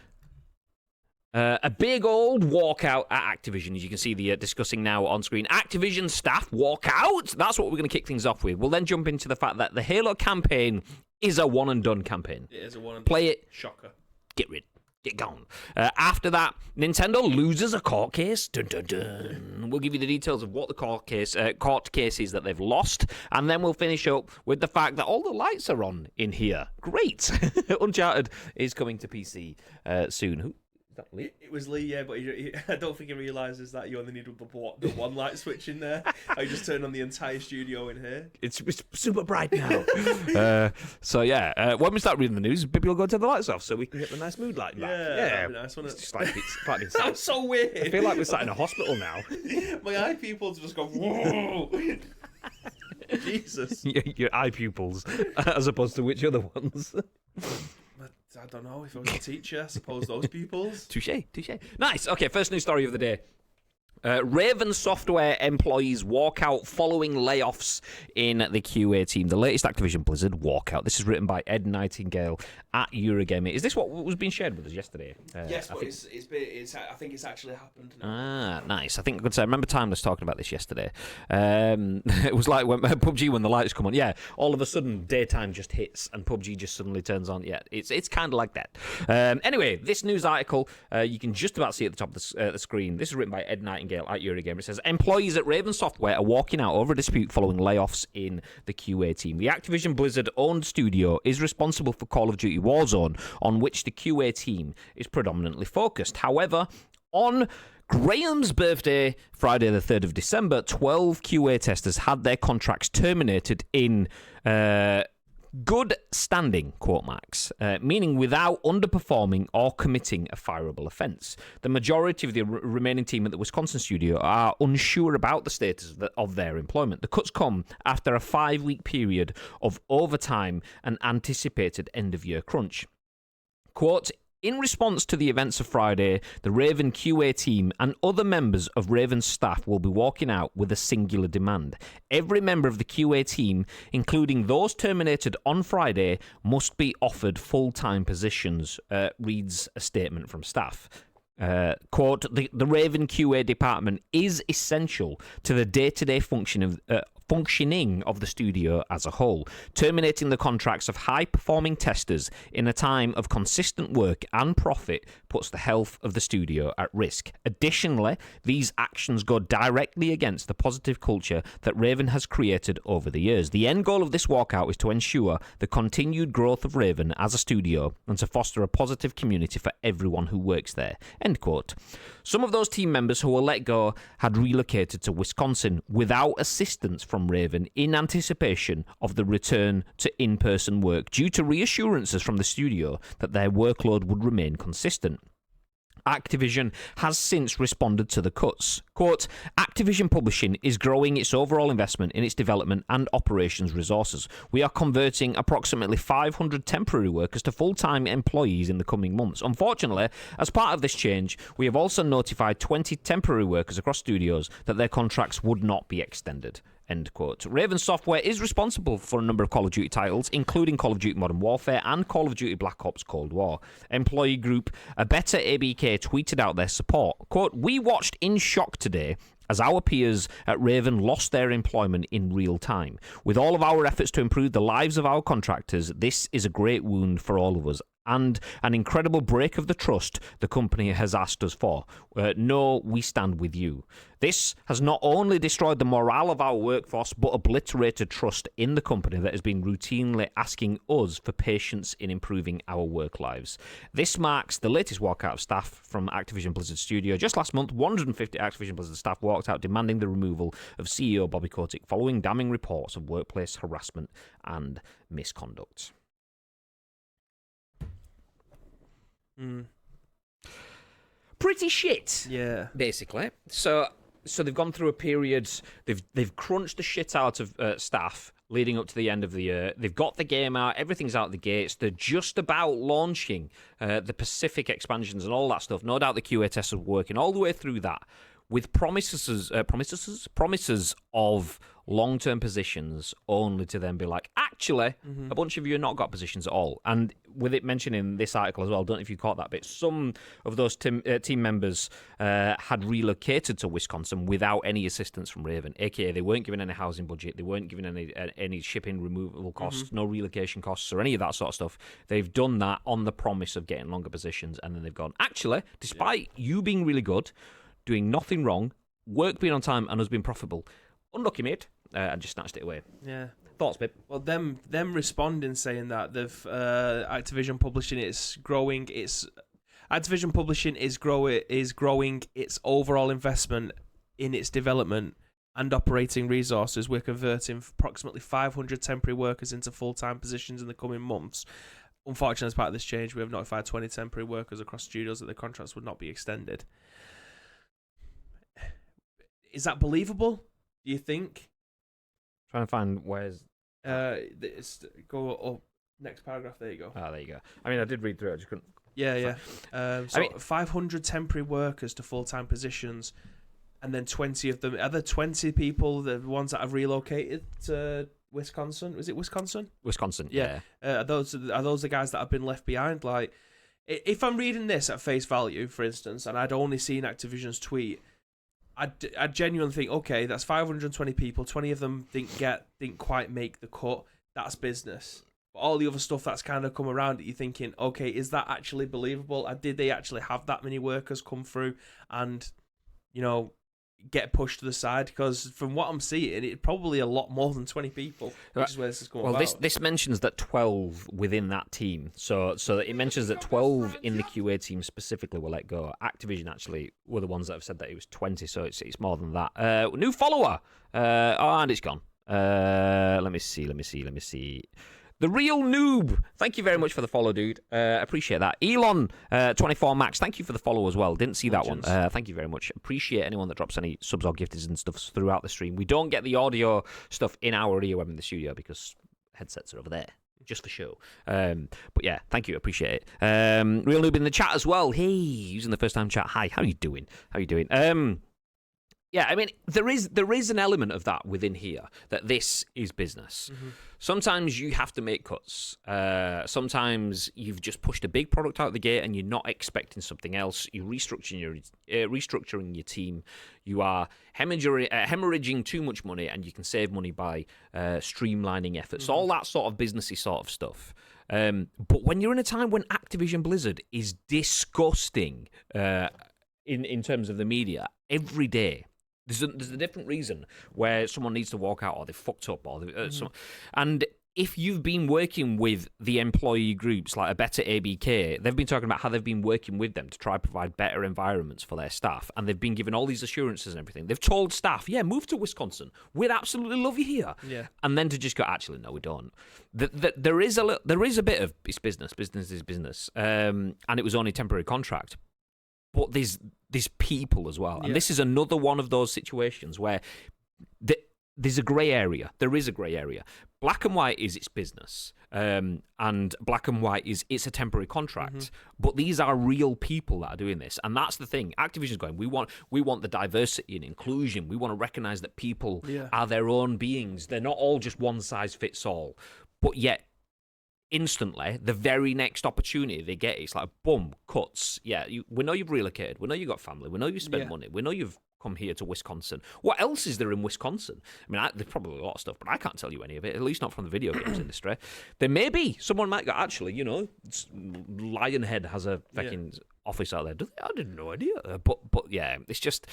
a big old walkout at Activision, as you can see the discussing now on screen. Activision staff walk out. That's what we're going to kick things off with. We'll then jump into the fact that the Halo campaign is a one-and-done campaign. It is a one-and-done. Play it. Shocker. Get rid. Get gone. After that, Nintendo loses a court case. Dun, dun, dun. We'll give you the details of what the court case is that they've lost, and then we'll finish up with the fact that all the lights are on in here. Great. Uncharted is coming to PC soon. Who? Is that Lee? It was Lee, yeah, but I don't think he realises that you only need the one light switch in there. I just turned on the entire studio in here. It's super bright now. So yeah, when we start reading the news, Bibby will go turn the lights off so we can get the nice mood light back. Yeah, that'd be nice, wouldn't it? It's just like it's That's so weird. I feel like we're sat in a hospital now. My eye pupils just go, whoa. Jesus. Your eye pupils, as opposed to which other ones? I don't know. If I was a teacher, I suppose those pupils. Touche. Nice. Okay, first news story of the day. Raven Software employees walk out following layoffs in the QA team. The latest Activision Blizzard walkout. This is written by Ed Nightingale at Eurogamer. Is this what was being shared with us yesterday? Yes, but I think it's actually happened now. Ah, nice. I remember Timeless talking about this yesterday. It was like when PUBG, when the lights come on. Yeah, all of a sudden daytime just hits and PUBG just suddenly turns on. Yeah, it's kind of like that. Anyway, this news article, you can just about see at the top of the screen. This is written by Ed Nightingale at Eurogamer. It says, employees at Raven Software are walking out over a dispute following layoffs in the QA team. The Activision Blizzard-owned studio is responsible for Call of Duty Warzone, on which the QA team is predominantly focused. However, on Graham's birthday, Friday the 3rd of December, 12 QA testers had their contracts terminated in good standing, quote marks, meaning without underperforming or committing a fireable offence. The majority of the remaining team at the Wisconsin studio are unsure about the status of their employment. The cuts come after a 5-week period of overtime and anticipated end-of-year crunch. Quote, in response to the events of Friday, the Raven QA team and other members of Raven's staff will be walking out with a singular demand. Every member of the QA team, including those terminated on Friday, must be offered full-time positions, reads a statement from staff. Quote, the Raven QA department is essential to the day-to-day functioning of the studio as a whole. Terminating the contracts of high-performing testers in a time of consistent work and profit puts the health of the studio at risk. Additionally, these actions go directly against the positive culture that Raven has created over the years. The end goal of this walkout is to ensure the continued growth of Raven as a studio and to foster a positive community for everyone who works there. End quote. Some of those team members who were let go had relocated to Wisconsin without assistance from Raven in anticipation of the return to in-person work due to reassurances from the studio that their workload would remain consistent. Activision has since responded to the cuts. Quote, Activision Publishing is growing its overall investment in its development and operations resources. We are converting approximately 500 temporary workers to full-time employees in the coming months. Unfortunately, as part of this change, we have also notified 20 temporary workers across studios that their contracts would not be extended. End quote. Raven Software is responsible for a number of Call of Duty titles, including Call of Duty Modern Warfare and Call of Duty Black Ops Cold War. Employee group A Better ABK tweeted out their support. Quote, we watched in shock today as our peers at Raven lost their employment in real time. With all of our efforts to improve the lives of our contractors, this is a great wound for all of us and an incredible break of the trust the company has asked us for. No, we stand with you. This has not only destroyed the morale of our workforce, but obliterated trust in the company that has been routinely asking us for patience in improving our work lives. This marks the latest walkout of staff from Activision Blizzard Studio. Just last month, 150 Activision Blizzard staff walked out demanding the removal of CEO Bobby Kotick following damning reports of workplace harassment and misconduct. Pretty shit. Yeah. Basically. So they've gone through a period. They've crunched the shit out of staff leading up to the end of the year. They've got the game out. Everything's out the gates. They're just about launching the Pacific expansions and all that stuff. No doubt the QA tests are working all the way through that with promises of long-term positions, only to then be like, actually, a bunch of you have not got positions at all. And with it mentioned in this article as well, I don't know if you caught that bit, some of those team members had relocated to Wisconsin without any assistance from Raven, aka they weren't given any housing budget, they weren't given any shipping removal costs, no relocation costs or any of that sort of stuff. They've done that on the promise of getting longer positions, and then they've gone, actually, despite you being really good, doing nothing wrong, work being on time, and us being profitable, unlucky, mate, and just snatched it away. Yeah. Thoughts, babe? Well, them responding saying that they've Activision Publishing is growing its Activision Publishing is growing its overall investment in its development and operating resources. We're converting approximately 500 temporary workers into full-time positions in the coming months. Unfortunately, as part of this change, we have notified 20 temporary workers across studios that their contracts would not be extended. Is that believable? Do you think? Trying to find where's... go up. Next paragraph. There you go. Ah, there you go. I mean, I did read through it. I just couldn't... Yeah. 500 temporary workers to full-time positions. and then 20 of them, are there 20 people, the ones that have relocated to Wisconsin? Was it Wisconsin? Wisconsin, yeah. Are those the guys that have been left behind? Like, if I'm reading this at face value, for instance, and I'd only seen Activision's tweet, I genuinely think, okay, that's 520 people. 20 of them didn't quite make the cut. That's business. But all the other stuff that's kind of come around it, you're thinking, okay, is that actually believable? Did they actually have that many workers come through and, get pushed to the side? Because from what I'm seeing, it's probably a lot more than 20 people, which is where this is going about. Well, this mentions that 12 within that team. So it mentions that 12 in the QA team specifically were let go. Activision actually were the ones that have said that it was 20, so it's more than that. New follower. And it's gone. Let me see. The Real Noob. Thank you very much for the follow, dude. Appreciate that. Elon 24 Max. Thank you for the follow as well. Didn't see that one. Thank you very much. Appreciate anyone that drops any subs or gifteds and stuff throughout the stream. We don't get the audio stuff in our ear when we're in the studio because headsets are over there just for show. But yeah, thank you. Appreciate it. Real Noob in the chat as well. Hey, using the first time chat. Hi, how are you doing? Yeah, I mean, there is an element of that within here, that this is business. Mm-hmm. Sometimes you have to make cuts. Sometimes you've just pushed a big product out of the gate and you're not expecting something else. You're restructuring your team. You are hemorrhaging too much money, and you can save money by streamlining efforts. Mm-hmm. All that sort of businessy sort of stuff. But when you're in a time when Activision Blizzard is disgusting in terms of the media every day, there's a different reason where someone needs to walk out or they fucked up or and if you've been working with the employee groups like a Better ABK, they've been talking about how they've been working with them to try and provide better environments for their staff, and they've been given all these assurances and everything. They've told staff, yeah, move to Wisconsin. We'd absolutely love you here. Yeah. And then to just go, actually, no, we don't. There is a bit of it's business. Business is business. And it was only a temporary contract. But there's people as well. And this is another one of those situations where there's a grey area. There is a grey area. Black and white is its business. And black and white is it's a temporary contract. Mm-hmm. But these are real people that are doing this. And that's the thing. Activision's going, we want the diversity and inclusion. We want to recognise that people are their own beings. They're not all just one size fits all. But yet, instantly, the very next opportunity they get, it's like, boom, cuts. Yeah, we know you've relocated. We know you've got family. We know you've spent money. We know you've come here to Wisconsin. What else is there in Wisconsin? I mean, there's probably a lot of stuff, but I can't tell you any of it, at least not from the video games industry. There may be. Someone might go, actually, Lionhead has a fucking office out there. Do they? I didn't know idea. But yeah, it's just...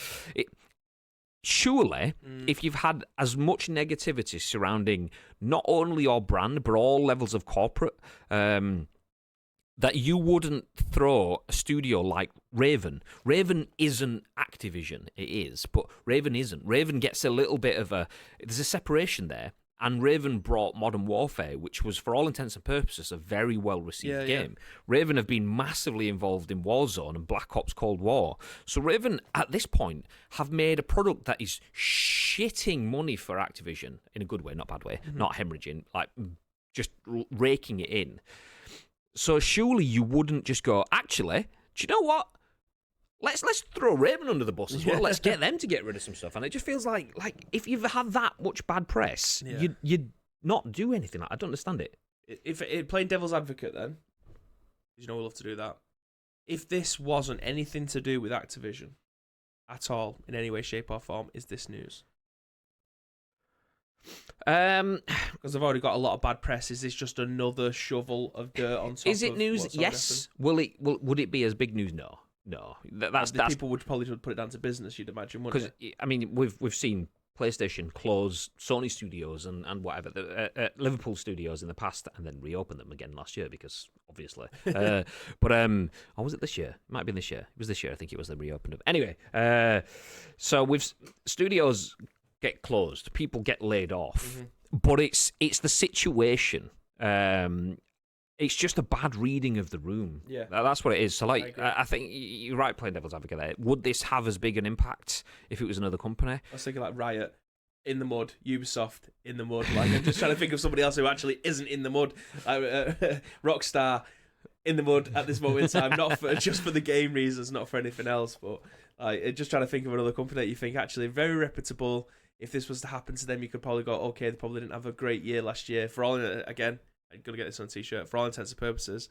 Surely, if you've had as much negativity surrounding not only your brand, but all levels of corporate, that you wouldn't throw a studio like Raven. Raven isn't Activision, it is, but Raven isn't. Raven gets a little bit of there's a separation there. And Raven brought Modern Warfare, which was, for all intents and purposes, a very well-received game. Raven have been massively involved in Warzone and Black Ops Cold War. So Raven, at this point, have made a product that is shitting money for Activision, in a good way, not bad way, not hemorrhaging, like just raking it in. So surely you wouldn't just go, actually, do you know what? Let's throw Raven under the bus as well. Let's get them to get rid of some stuff. And it just feels like if you've had that much bad press, you'd not do anything. I don't understand it. If playing devil's advocate, then, we love to do that. If this wasn't anything to do with Activision at all, in any way, shape, or form, is this news? Because I've already got a lot of bad press. Is this just another shovel of dirt on top? Is it news? Yes. Would it be as big news? No. No, that's people would probably put it down to business. You'd imagine, wouldn't it? I mean, we've seen PlayStation close Sony studios and whatever, Liverpool studios in the past, and then reopen them again last year because obviously. But or was it this year? It might have been this year. It was this year. I think it was they reopened them. Anyway, so with studios get closed, people get laid off, but it's the situation. It's just a bad reading of the room. Yeah, that's what it is. So, I think you're right, playing devil's advocate there. Would this have as big an impact if it was another company? I was thinking like Riot in the mud, Ubisoft in the mud. Like I'm just trying to think of somebody else who actually isn't in the mud. Rockstar in the mud at this moment in time, not for just for the game reasons, not for anything else, but just trying to think of another company that you think actually very reputable. If this was to happen to them, you could probably go, okay, they probably didn't have a great year last year. For all, again, I'm gonna get this on a t-shirt. For all intents and purposes,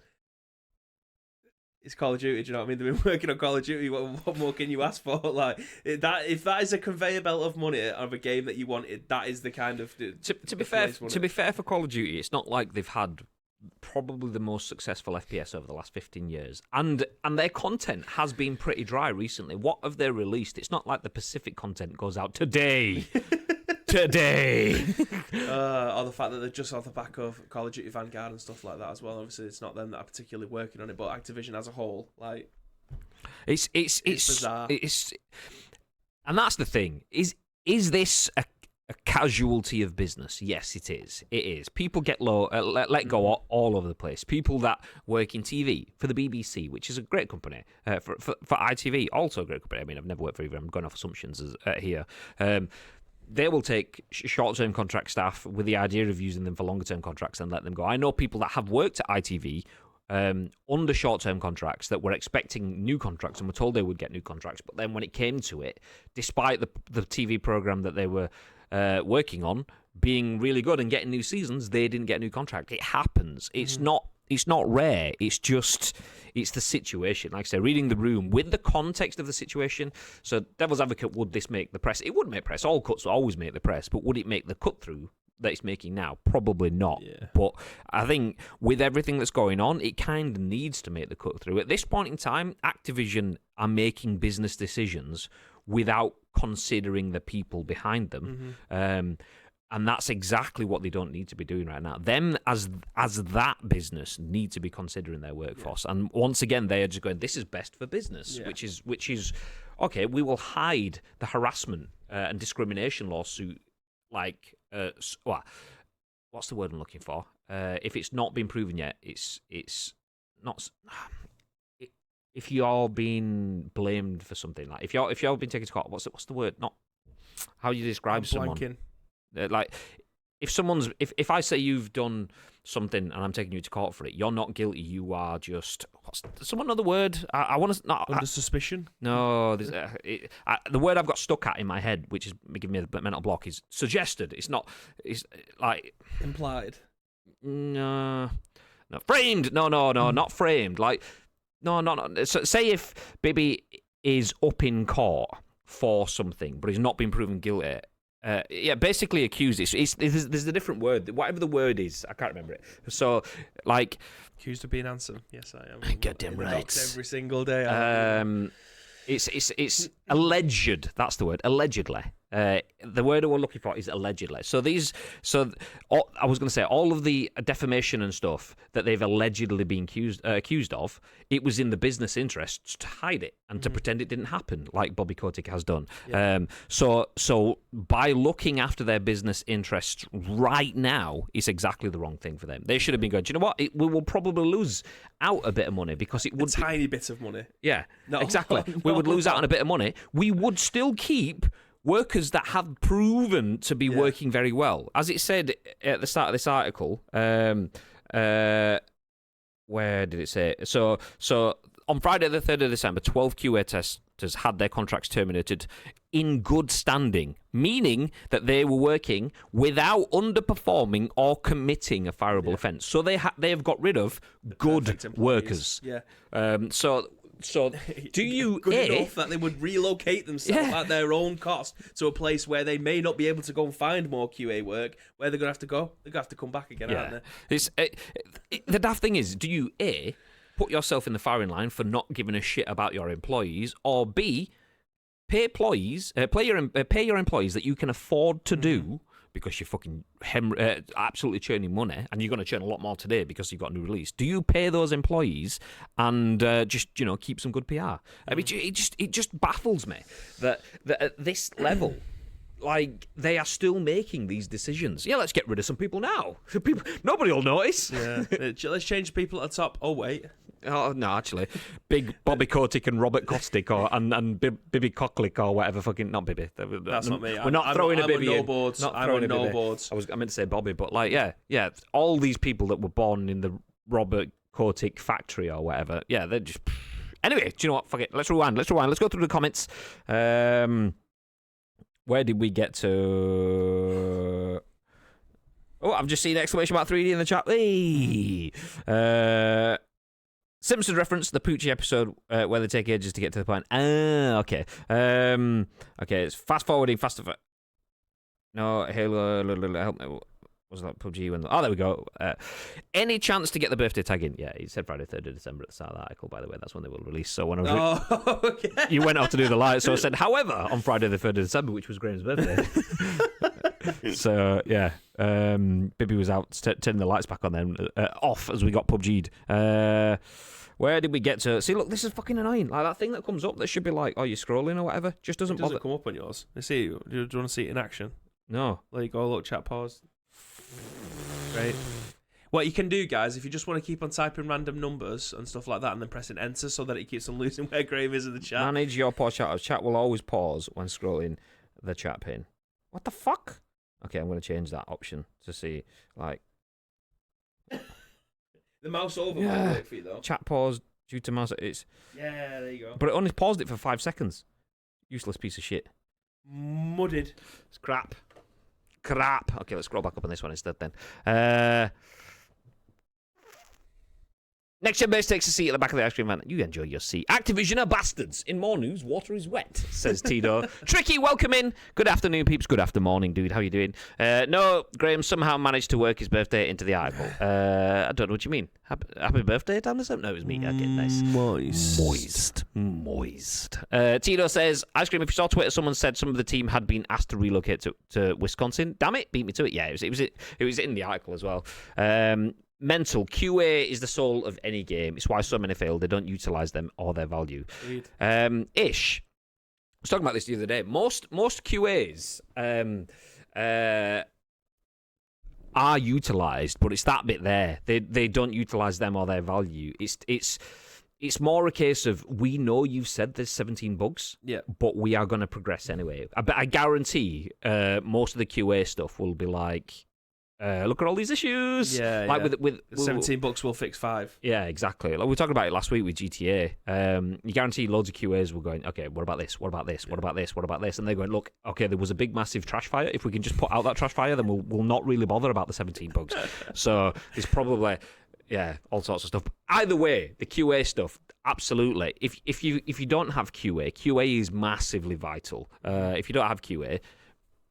it's Call of Duty. Do you know what I mean? They've been working on Call of Duty. What more can you ask for? Like that, if that is a conveyor belt of money of a game that you wanted, that is the kind of. To be fair for Call of Duty, it's not like they've had probably the most successful FPS over the last 15 years, and their content has been pretty dry recently. What have they released? It's not like the Pacific content goes out today. Today. Or the fact that they're just off the back of Call of Duty Vanguard and stuff like that as well. Obviously, it's not them that are particularly working on it, but Activision as a whole, like, it's bizarre. And that's the thing. Is this a casualty of business? Yes, it is. It is. People get let go all over the place. People that work in TV for the BBC, which is a great company, for ITV, also a great company. I mean, I've never worked for either. I'm going off assumptions here. They will take short-term contract staff with the idea of using them for longer-term contracts and let them go. I know people that have worked at ITV under short-term contracts that were expecting new contracts and were told they would get new contracts, but then when it came to it, despite the TV program that they were working on being really good and getting new seasons, they didn't get a new contract. It happens. It's not rare. It's the situation. Like I say, reading the room with the context of the situation. So, devil's advocate, would this make the press? It would make press. All cuts will always make the press, but would it make the cut through that it's making now? Probably not. Yeah. But I think with everything that's going on, it kind of needs to make the cut through. At this point in time, Activision are making business decisions without considering the people behind them. And that's exactly what they don't need to be doing right now. Them as that business need to be considering their workforce. Yeah. And once again, they are just going, this is best for business, which is okay. We will hide the harassment and discrimination lawsuit. Like, what's the word I'm looking for? If it's not been proven yet, it's not. If you're being blamed for something, like if you're being taken to court, what's the word? Not how you describe someone. Like, if I say you've done something and I'm taking you to court for it, you're not guilty. You are just someone know the word. I want to not under suspicion. No, the word I've got stuck at in my head, which is giving me a mental block, is suggested. It's not. It's like implied. No, framed. No, not framed. Like no. So say if Bibby is up in court for something, but he's not been proven guilty. Basically accused. There's a different word. Whatever the word is, I can't remember it. So, like, accused of being handsome. Yes, I am. Goddamn right. Every single day. It's alleged. That's the word. Allegedly. The word we're looking for is allegedly. I was going to say all of the defamation and stuff that they've allegedly been accused of, it was in the business interests to hide it and to pretend it didn't happen, like Bobby Kotick has done. Yeah. So by looking after their business interests right now, it's exactly the wrong thing for them. They should have been going, do you know what? We will probably lose out a bit of money because it would a tiny bit of money. Yeah, exactly. We would lose out on a bit of money. We would still keep workers that have proven to be working very well. As it said at the start of this article, where did it say? So on Friday the 3rd of December, 12 QA testers had their contracts terminated in good standing, meaning that they were working without underperforming or committing a fireable offence. So they have got rid of good workers. Yeah. So, do you good enough that they would relocate themselves at their own cost to a place where they may not be able to go and find more QA work? Where they're gonna have to go? They're gonna have to come back again, aren't they? The daft thing is, do you put yourself in the firing line for not giving a shit about your employees, or B, pay your employees that you can afford to do? Because you're fucking absolutely churning money, and you're going to churn a lot more today because you've got a new release. Do you pay those employees and just keep some good PR? I mean, it just baffles me that at this level, like, they are still making these decisions. Yeah, let's get rid of some people now. Nobody will notice. Yeah, let's change people at the top. Oh wait. Oh no, actually, big Bobby Kotick and Robert Kostick and Bibby Cocklick or whatever. Fucking not Bibby. That's not me. We're not throwing a Bibby. I'm on no boards. I'm on no boards. I meant to say Bobby, but like, yeah, all these people that were born in the Robert narcotic factory or whatever. Yeah, they're just... Anyway, do you know what? Fuck it. Let's rewind. Let's go through the comments. Where did we get to... Oh, I've just seen exclamation mark 3D in the chat. Hey! Simpsons reference the Poochie episode where they take ages to get to the point. Okay. Okay, it's fast forwarding, faster. No, Halo, help me. Was that PUBG? Oh, there we go. Any chance to get the birthday tag in? Yeah, he said Friday 3rd of December at the start of the article, by the way. That's when they will release. So when I was okay. You went off to do the light. So I said, however, on Friday the 3rd of December, which was Graham's birthday. So, yeah. Bibby was out turning the lights back on then, off as we got PUBG'd. Where did we get to? See, look, this is fucking annoying. Like that thing that comes up that should be like, oh, you're scrolling or whatever, just doesn't bother. Come up on yours. Do you want to see it in action? No. There you go. Look, chat pause. Right. What you can do, guys, if you just want to keep on typing random numbers and stuff like that and then pressing enter so that it keeps on losing where Graham is in the chat. Manage your pause chat. Chat will always pause when scrolling the chat pin. What the fuck? Okay, I'm going to change that option to see, like... The mouse over might work for you, though. Chat pause due to mouse... It's... Yeah, there you go. But it only paused it for 5 seconds. Useless piece of shit. Mudded. It's crap. Okay, let's scroll back up on this one instead then. Next Gen Base takes a seat at the back of the ice cream van. You enjoy your seat. Activision are bastards. In more news, water is wet, says Tito. Tricky, welcome in. Good afternoon, peeps. Good after morning, dude. How you doing? No, Graham somehow managed to work his birthday into the article. I don't know what you mean. Happy birthday, Dan? No, it was me. Okay, nice. Moist. Tito says, ice cream, if you saw Twitter, someone said some of the team had been asked to relocate to Wisconsin. Damn it, beat me to it. Yeah, it was in the article as well. Mental QA is the soul of any game. It's why so many fail. They don't utilize them or their value. Ish. I was talking about this the other day. Most QAs are utilized, but it's that bit there. They don't utilize them or their value. It's more a case of, we know you've said there's 17 bugs, but we are going to progress anyway. I guarantee most of the QA stuff will be like, look at all these issues. With 17 bucks will fix 5. Yeah, exactly. Like we were talking about it last week with GTA. You guarantee loads of QAs were going, okay, what about this? What about this? What about this? What about this? And they're going, look, okay, there was a big massive trash fire. If we can just put out that trash fire, then we'll not really bother about the 17 bugs. So there's probably all sorts of stuff. Either way, the QA stuff, absolutely. If you don't have QA is massively vital. If you don't have QA,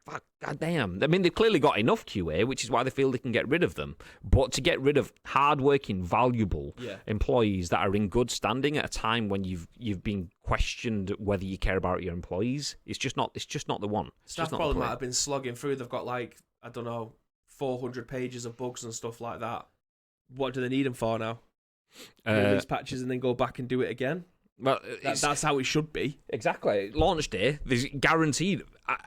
fuck, goddamn. I mean, they've clearly got enough QA, which is why they feel they can get rid of them. But to get rid of hard-working, valuable employees that are in good standing at a time when you've been questioned whether you care about your employees, it's just not the one. Staff probably might have been slogging through. They've got 400 pages of bugs and stuff like that. What do they need them for now? Release patches and then go back and do it again? Well, that's how it should be. Exactly. Launch day, there's guaranteed.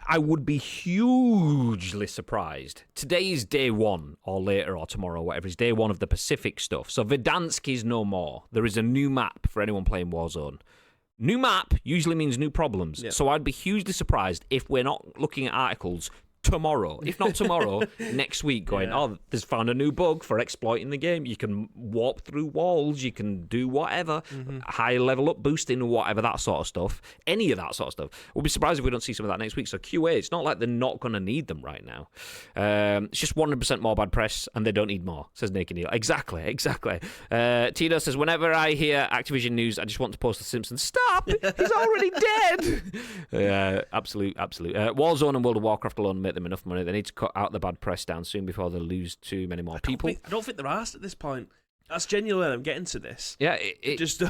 I would be hugely surprised. Today is day 1, or later, or tomorrow, whatever. It's day 1 of the Pacific stuff. So Verdansk is no more. There is a new map for anyone playing Warzone. New map usually means new problems. So I'd be hugely surprised if we're not looking at articles tomorrow, if not tomorrow, next week, going, oh, there's found a new bug for exploiting the game. You can warp through walls, you can do whatever, high level up boosting, whatever, that sort of stuff. Any of that sort of stuff. We'll be surprised if we don't see some of that next week. So QA, it's not like they're not going to need them right now. It's just 100% more bad press, and they don't need more, says Naked Neil. Exactly. Tito says, whenever I hear Activision news, I just want to post The Simpsons. Stop! He's already dead! Absolute. Warzone and World of Warcraft alone make them enough money. They need to cut out the bad press down soon before they lose too many more people. I don't think they're asked at this point. That's genuinely where I'm getting to this. Yeah, just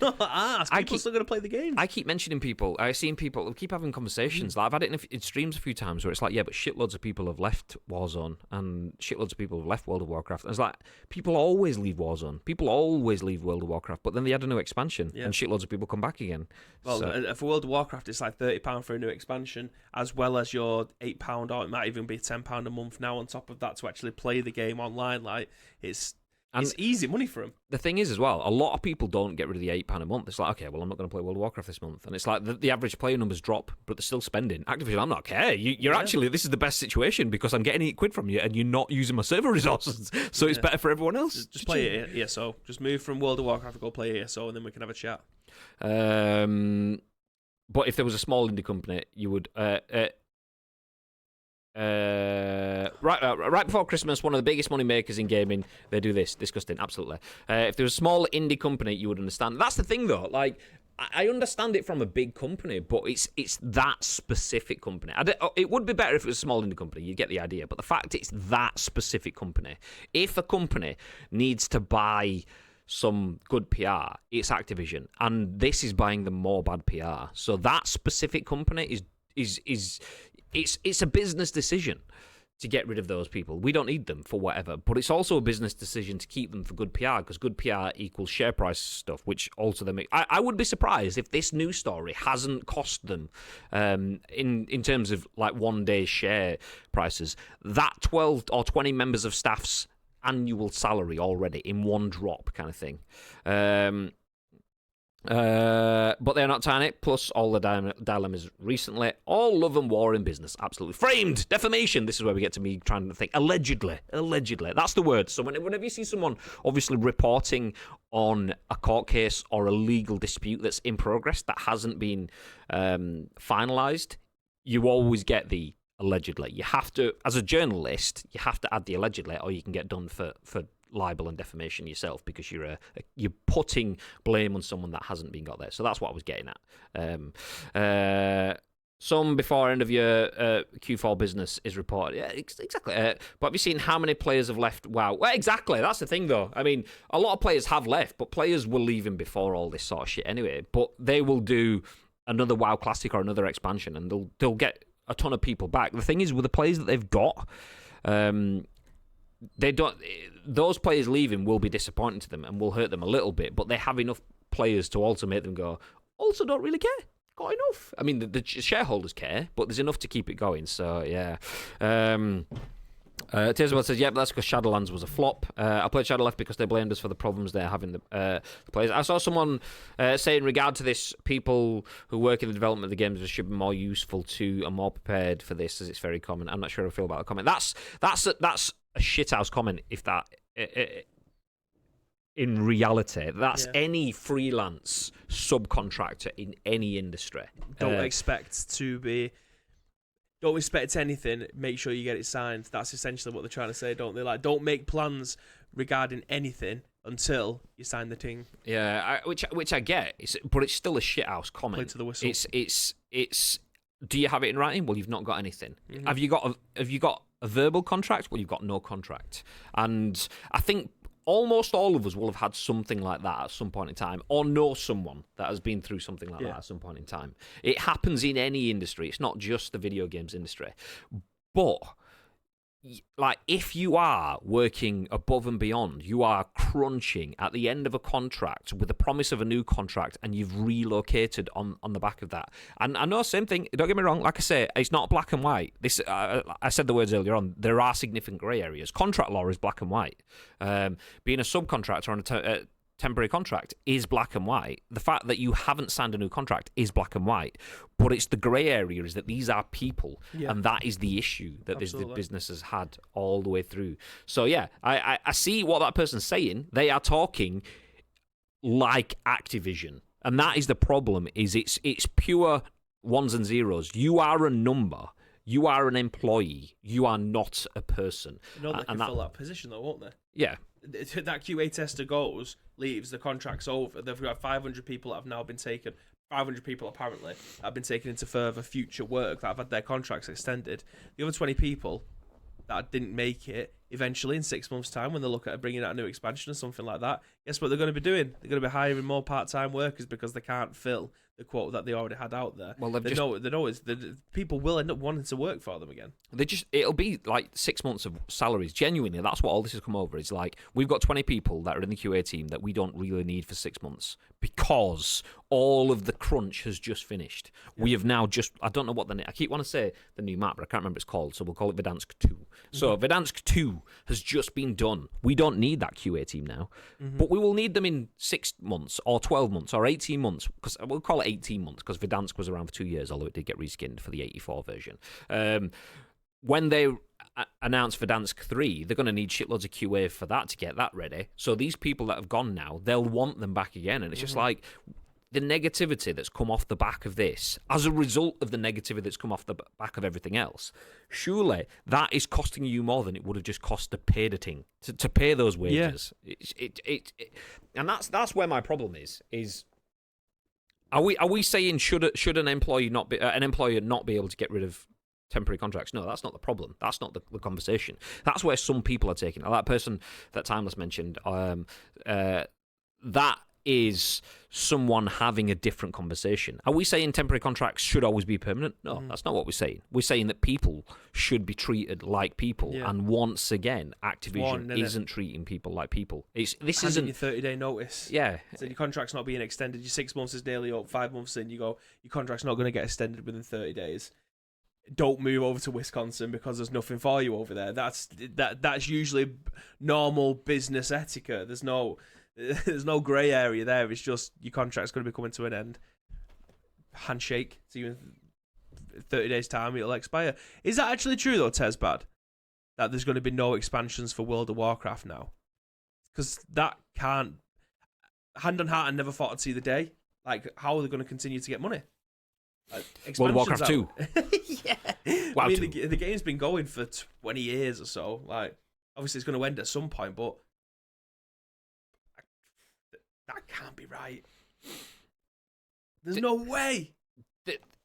not asked. People still going to play the game. I keep mentioning people. I've seen people. We keep having conversations. Like I've had it in streams a few times where it's like, yeah, but shitloads of people have left Warzone and shitloads of people have left World of Warcraft. And it's like, people always leave Warzone. People always leave World of Warcraft. But then they had a new expansion and shitloads of people come back again. Well, for World of Warcraft, it's like £30 for a new expansion, as well as your £8, or it might even be £10 a month now on top of that to actually play the game online. Like, it's And it's easy money for them. The thing is, as well, a lot of people don't get rid of the £8 a month. It's like, okay, well, I'm not going to play World of Warcraft this month. And it's like the average player numbers drop, but they're still spending. Activision, I'm not care. You're actually, this is the best situation because I'm getting £8 from you and you're not using my server resources. So it's better for everyone else. Just play ESO. Just move from World of Warcraft and go play ESO and then we can have a chat. But if there was a small indie company, you would... right before Christmas, one of the biggest money makers in gaming, they do this. Disgusting, absolutely. If there was a small indie company, you would understand. That's the thing, though. Like, I understand it from a big company, but it's that specific company. It would be better if it was a small indie company. You get the idea. But the fact it's that specific company. If a company needs to buy some good PR, it's Activision, and this is buying them more bad PR. So that specific company is. It's a business decision to get rid of those people. We don't need them for whatever, but it's also a business decision to keep them for good PR because good PR equals share price stuff, which also they make. I would be surprised if this news story hasn't cost them, in terms of like 1 day share prices, that 12 or 20 members of staff's annual salary already in one drop kind of thing. But they're not tiny. Plus, all the dilemmas recently, all love and war in business, absolutely framed defamation. This is where we get to me trying to think. Allegedly, that's the word. So whenever you see someone obviously reporting on a court case or a legal dispute that's in progress that hasn't been finalized, you always get the allegedly. You have to, as a journalist, you have to add the allegedly, or you can get done for libel and defamation yourself because you're putting blame on someone that hasn't been got there. So that's what I was getting at. Some before end of year Q4 business is reported. Yeah, exactly. But have you seen how many players have left WoW? Well, exactly. That's the thing, though. I mean, a lot of players have left, but players were leaving before all this sort of shit anyway. But they will do another WoW Classic or another expansion, and they'll get a ton of people back. The thing is, with the players that they've got, they don't. Those players leaving will be disappointing to them and will hurt them a little bit, but they have enough players to also make them go, also don't really care. Got enough. I mean, the shareholders care, but there's enough to keep it going. So yeah. Tearswell says, yeah, but that's because Shadowlands was a flop. I played Shadowlands because they blamed us for the problems they're having the players. I saw someone say in regard to this, people who work in the development of the games should be more useful to and more prepared for this, as it's very common. I'm not sure how I feel about the comment. That's a shithouse comment. If that in reality, that's any freelance subcontractor in any industry. Don't expect anything. Make sure you get it signed. That's essentially what they're trying to say, don't they? Like, don't make plans regarding anything until you sign the thing. Yeah, which I get, but it's still a shithouse comment. Play to the whistle. It's. Do you have it in writing? Well, you've not got anything. Mm-hmm. Have you got a verbal contract? Well, you've got no contract. And I think almost all of us will have had something like that at some point in time, or know someone that has been through something like that at some point in time. It happens in any industry. It's not just the video games industry. But, like, if you are working above and beyond, you are crunching at the end of a contract with the promise of a new contract, and you've relocated on the back of that. And I know, same thing, don't get me wrong, like I say, it's not black and white. This I said the words earlier on, there are significant grey areas. Contract law is black and white. Being a subcontractor on a temporary contract is black and white. The fact that you haven't signed a new contract is black and white. But it's the grey area is that these are people, and that is the issue that the business has had all the way through. So yeah, I see what that person's saying. They are talking like Activision, and that is the problem. Is it's pure ones and zeros. You are a number. You are an employee. You are not a person. No, they can fill that position though, won't they? Yeah. That QA tester leaves, the contract's over. They've got 500 people that have now been taken. 500 people apparently have been taken into further future work that have had their contracts extended. The other 20 people that didn't make it, eventually in 6 months' time, when they look at bringing out a new expansion or something like that, guess what they're going to be doing? They're going to be hiring more part-time workers because they can't fill the quote that they already had out there. Well, the people will end up wanting to work for them again. It'll be like 6 months of salaries. Genuinely, that's what all this has come over. It's like we've got 20 people that are in the QA team that we don't really need for 6 months because all of the crunch has just finished. Yeah. We have now I don't know what I keep wanting to say the new map, but I can't remember what it's called, so we'll call it Verdansk 2. So Verdansk 2 has just been done. We don't need that QA team now, but we will need them in 6 months or 12 months or 18 months, because we'll call it 18 months because Verdansk was around for 2 years, although it did get reskinned for the 84 version. When they announce Verdansk 3, they're going to need shitloads of QA for that to get that ready. So these people that have gone now, they'll want them back again. And it's just like the negativity that's come off the back of this, as a result of the negativity that's come off the back of everything else, surely that is costing you more than it would have just cost to pay the thing, to pay those wages. Yeah. And that's where my problem is. Are we saying should an employer not be able to get rid of temporary contracts? No, that's not the problem. That's not the conversation. That's where some people are taking. That person that Timeless mentioned, that is someone having a different conversation. Are we saying temporary contracts should always be permanent? No, that's not what we're saying. We're saying that people should be treated like people, and once again, Activision isn't treating people like people. This isn't your 30-day notice. Yeah, so your contract's not being extended. Your 6 months is nearly up. 5 months in, you go, your contract's not going to get extended within 30 days. Don't move over to Wisconsin because there's nothing for you over there. That's usually normal business etiquette. There's no grey area there. It's just your contract's going to be coming to an end. Handshake. See you in 30 days' time, it'll expire. Is that actually true though, Tezbad? That there's going to be no expansions for World of Warcraft now? Because that can't. Hand on heart, I never thought I'd see the day. Like, how are they going to continue to get money? World of Warcraft 2. Yeah. Wow, I mean, the game's been going for 20 years or so. Like, obviously it's going to end at some point, but that can't be right. There's no way.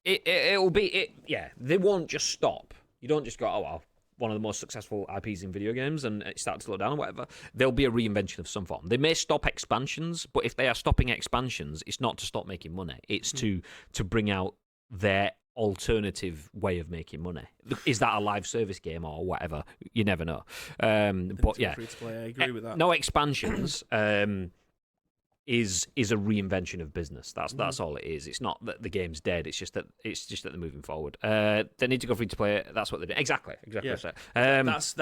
It'll be. Yeah, they won't just stop. You don't just go, oh, well, one of the most successful IPs in video games and it starts to slow down or whatever. There'll be a reinvention of some form. They may stop expansions, but if they are stopping expansions, it's not to stop making money. It's to bring out their alternative way of making money. Is that a live service game or whatever? You never know. But yeah, free to play. I agree with that. No expansions. Is a reinvention of business. That's all it is. It's not that the game's dead. It's just that they're moving forward. They need to go free to play. That's what they're doing. Exactly. Yeah. That's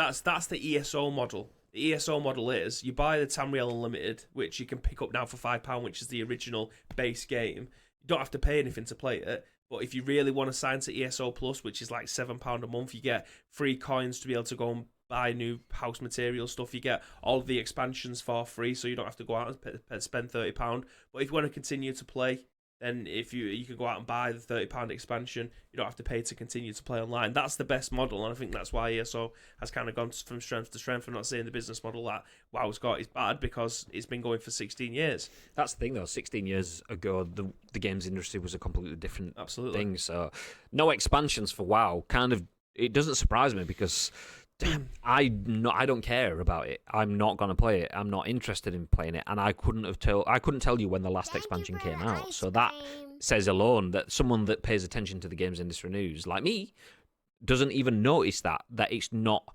the ESO model. The ESO model is you buy the Tamriel Unlimited, which you can pick up now for £5, which is the original base game. You don't have to pay anything to play it. But if you really want to sign to ESO Plus, which is like £7 a month, you get free coins to be able to go and buy new house material stuff. You get all of the expansions for free, so you don't have to go out and spend £30. But if you want to continue to play, then if you can go out and buy the £30 expansion, you don't have to pay to continue to play online. That's the best model, and I think that's why ESO has kind of gone from strength to strength. I'm not saying the business model that WoW's got is bad, because it's been going for 16 years. That's the thing, though. 16 years ago, the games industry was a completely different thing. So no expansions for WoW, it doesn't surprise me, because I don't care about it. I'm not going to play it. I'm not interested in playing it, and I couldn't tell you when the last expansion came out. So that says alone that someone that pays attention to the games industry news, like me, doesn't even notice that it's not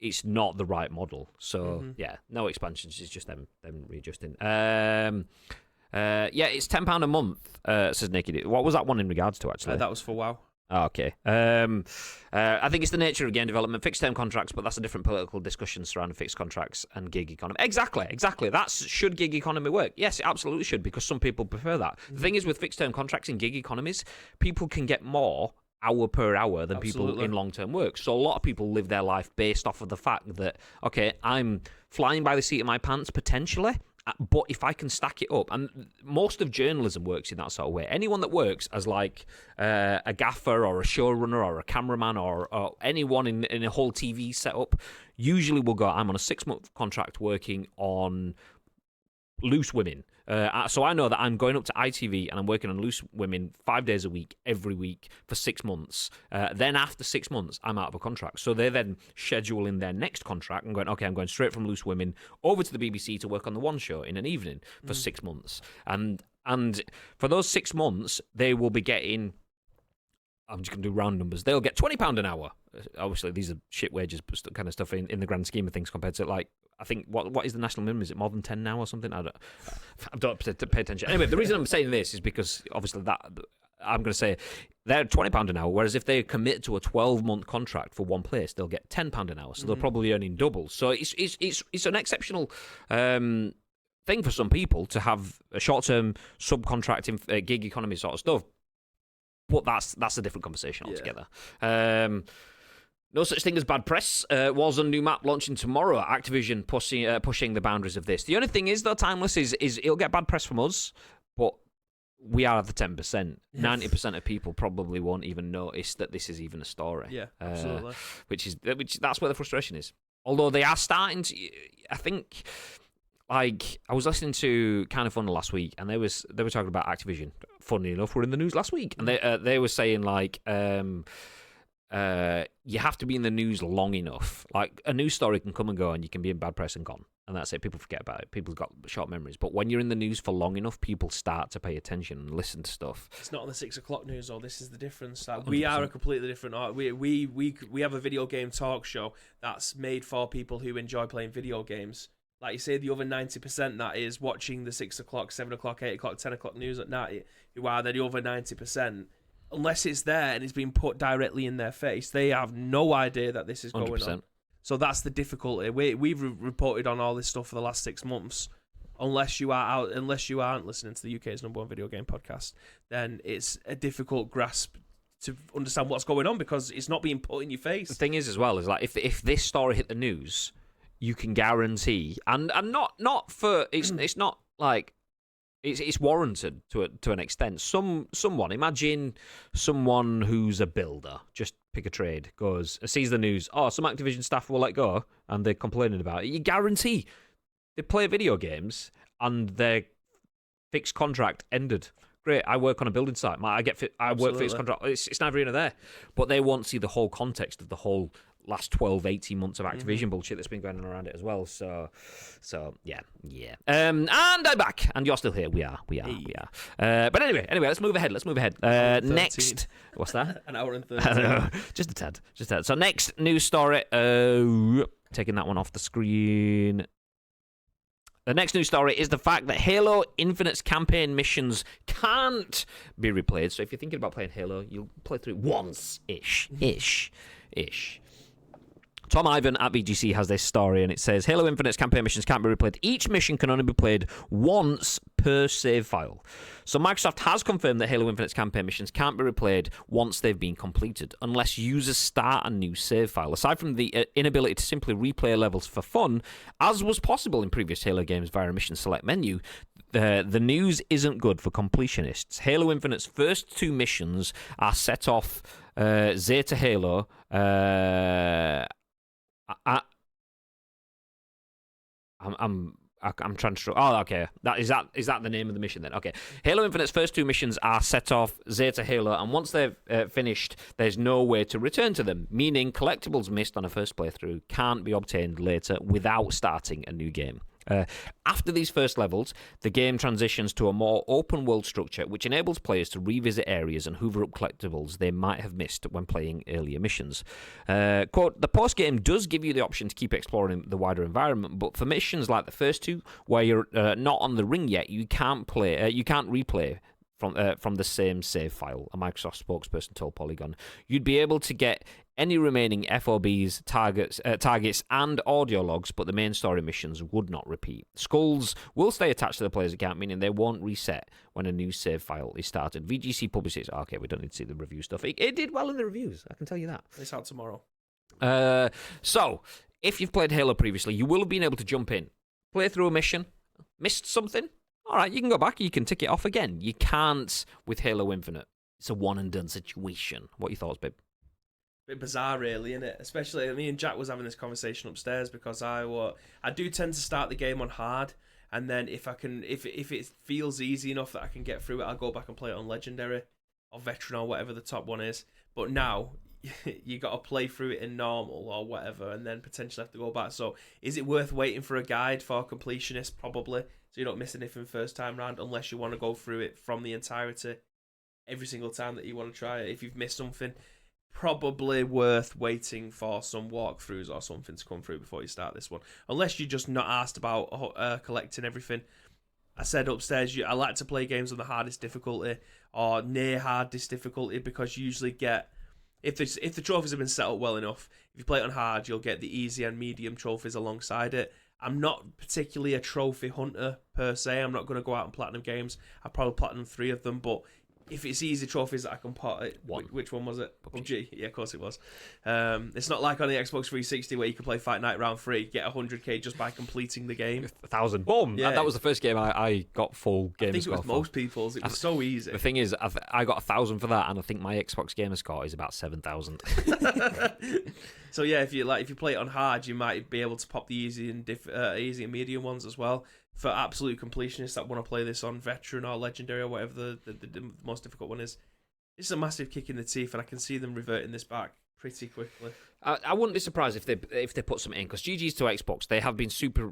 the right model. So yeah, no expansions. It's just them readjusting. Yeah, it's £10 a month. Says Naked. What was that one in regards to, actually? That was for WoW. Oh, okay. I think it's the nature of game development, fixed-term contracts, but that's a different political discussion surrounding fixed contracts and gig economy. Exactly. Should gig economy work? Yes, it absolutely should, because some people prefer that. The thing is, with fixed-term contracts and gig economies, people can get more hour per hour than people in long-term work. So a lot of people live their life based off of the fact that, okay, I'm flying by the seat of my pants potentially, but if I can stack it up, and most of journalism works in that sort of way. Anyone that works as like a gaffer or a showrunner or a cameraman or anyone in a whole TV setup usually will go, I'm on a 6-month contract working on Loose Women. So I know that I'm going up to ITV and I'm working on Loose Women 5 days a week, every week for 6 months. Then after 6 months, I'm out of a contract. So they then schedule in their next contract and going, okay, I'm going straight from Loose Women over to the BBC to work on the One Show in an evening for 6 months. And And for those 6 months, they will be getting, I'm just going to do round numbers, they'll get £20 an hour. Obviously, these are shit wages, but kind of stuff in the grand scheme of things compared to, like, I think, what is the national minimum? Is it more than 10 now or something? I don't pay attention. Anyway, the reason I'm saying this is because, obviously, that I'm going to say they're £20 an hour, whereas if they commit to a 12-month contract for one place, they'll get £10 an hour, so they'll probably be earning double. So it's an exceptional thing for some people to have a short-term subcontracting gig economy sort of stuff. But that's a different conversation altogether. No such thing as bad press. Warzone new map launching tomorrow. Activision pushing the boundaries of this. The only thing is, though, Timeless is it'll get bad press from us, but we are the 10%. 90% of people probably won't even notice that this is even a story. Yeah, absolutely. Which that's where the frustration is. Although they are starting to, I think, like, I was listening to Kind of Fun last week, and they were talking about Activision. Funnily enough, we're in the news last week, and they were saying, like, you have to be in the news long enough. Like, a news story can come and go, and you can be in bad press and gone, and that's it. People forget about it. People's got short memories. But when you're in the news for long enough, people start to pay attention and listen to stuff. It's not on the 6 o'clock news, or this is the difference. Like, we are a completely different. We have a video game talk show that's made for people who enjoy playing video games. Like you say, the other 90% that is watching the 6 o'clock, 7 o'clock, 8 o'clock, 10 o'clock news at night, who are the other 90%. Unless it's there and it's being put directly in their face, they have no idea that this is going 100%. on. So that's the difficulty. We've reported on all this stuff for the last 6 months. Unless you aren't listening to the UK's #1 video game podcast, then it's a difficult grasp to understand what's going on because it's not being put in your face. The thing is, as well, is like if this story hit the news, you can guarantee, and not for it's not like. It's warranted to an extent. Imagine someone who's a builder, just pick a trade, sees the news, some Activision staff will let go, and they're complaining about it. You guarantee they play video games, and their fixed contract ended. Great, I work on a building site. I work fixed contract. It's neither here nor there. But they won't see the whole context of the whole last 12, 18 months of Activision bullshit that's been going on around it as well. So yeah. And I'm back, and you're still here. We are. But anyway, let's move ahead. Next, what's that? An hour and 30. Just a tad. So next news story. Taking that one off the screen. The next news story is the fact that Halo Infinite's campaign missions can't be replayed. So if you're thinking about playing Halo, you'll play through it once-ish. Tom Ivan at VGC has this story, and it says, Halo Infinite's campaign missions can't be replayed. Each mission can only be played once per save file. So Microsoft has confirmed that Halo Infinite's campaign missions can't be replayed once they've been completed, unless users start a new save file. Aside from the inability to simply replay levels for fun, as was possible in previous Halo games via a mission select menu, the news isn't good for completionists. Halo Infinite's first 2 missions are set off Zeta Halo... I'm trying to. Oh, okay. Is that the name of the mission then? Okay. Halo Infinite's first 2 missions are set off Zeta Halo, and once they've finished, there's no way to return to them. Meaning, collectibles missed on a first playthrough can't be obtained later without starting a new game. After these first levels, the game transitions to a more open world structure, which enables players to revisit areas and hoover up collectibles they might have missed when playing earlier missions. Quote, the post game does give you the option to keep exploring the wider environment, but for missions like the first 2, where you're not on the ring yet, you can't replay from the same save file, a Microsoft spokesperson told Polygon. You'd be able to get any remaining FOBs, targets, and audio logs, but the main story missions would not repeat. Skulls will stay attached to the player's account, meaning they won't reset when a new save file is started. VGC publishes... Okay, we don't need to see the review stuff. It did well in the reviews, I can tell you that. It's out tomorrow. So, if you've played Halo previously, you will have been able to jump in, play through a mission, missed something, all right, you can go back, you can tick it off again. You can't with Halo Infinite. It's a one-and-done situation. What are your thoughts, babe? Bit bizarre, really, isn't it? Especially, me and Jack was having this conversation upstairs because I do tend to start the game on hard, and then if it feels easy enough that I can get through it, I'll go back and play it on Legendary or Veteran or whatever the top one is. But now you got to play through it in normal or whatever, and then potentially have to go back. So is it worth waiting for a guide for completionists? Probably, so you don't miss anything first time round, unless you want to go through it from the entirety every single time that you want to try it. If you've missed something, probably worth waiting for some walkthroughs or something to come through before you start this one, unless you're just not asked about collecting everything. I said upstairs, I like to play games on the hardest difficulty or near hardest difficulty, because you usually get, if the trophies have been set up well enough, if you play it on hard, you'll get the easy and medium trophies alongside it. I'm not particularly a trophy hunter per se. I'm not going to go out and platinum games. I probably platinum 3 of them, but if it's easy trophies that I can pot it, which one was it? PUBG. Yeah, of course it was. It's not like on the Xbox 360 where you can play Fight Night Round 3, get 100k just by completing the game. 1,000. Boom! Yeah. That was the first game I got full gamer score. I think it was most people's. It was so easy. The thing is, I got 1,000 for that, and I think my Xbox gamer score is about 7,000. So yeah, if you play it on hard, you might be able to pop the easy and medium ones as well. For absolute completionists that want to play this on veteran or legendary or whatever the most difficult one is, it's a massive kick in the teeth, and I can see them reverting this back pretty quickly. I wouldn't be surprised if they put something in, because GG's to Xbox, they have been super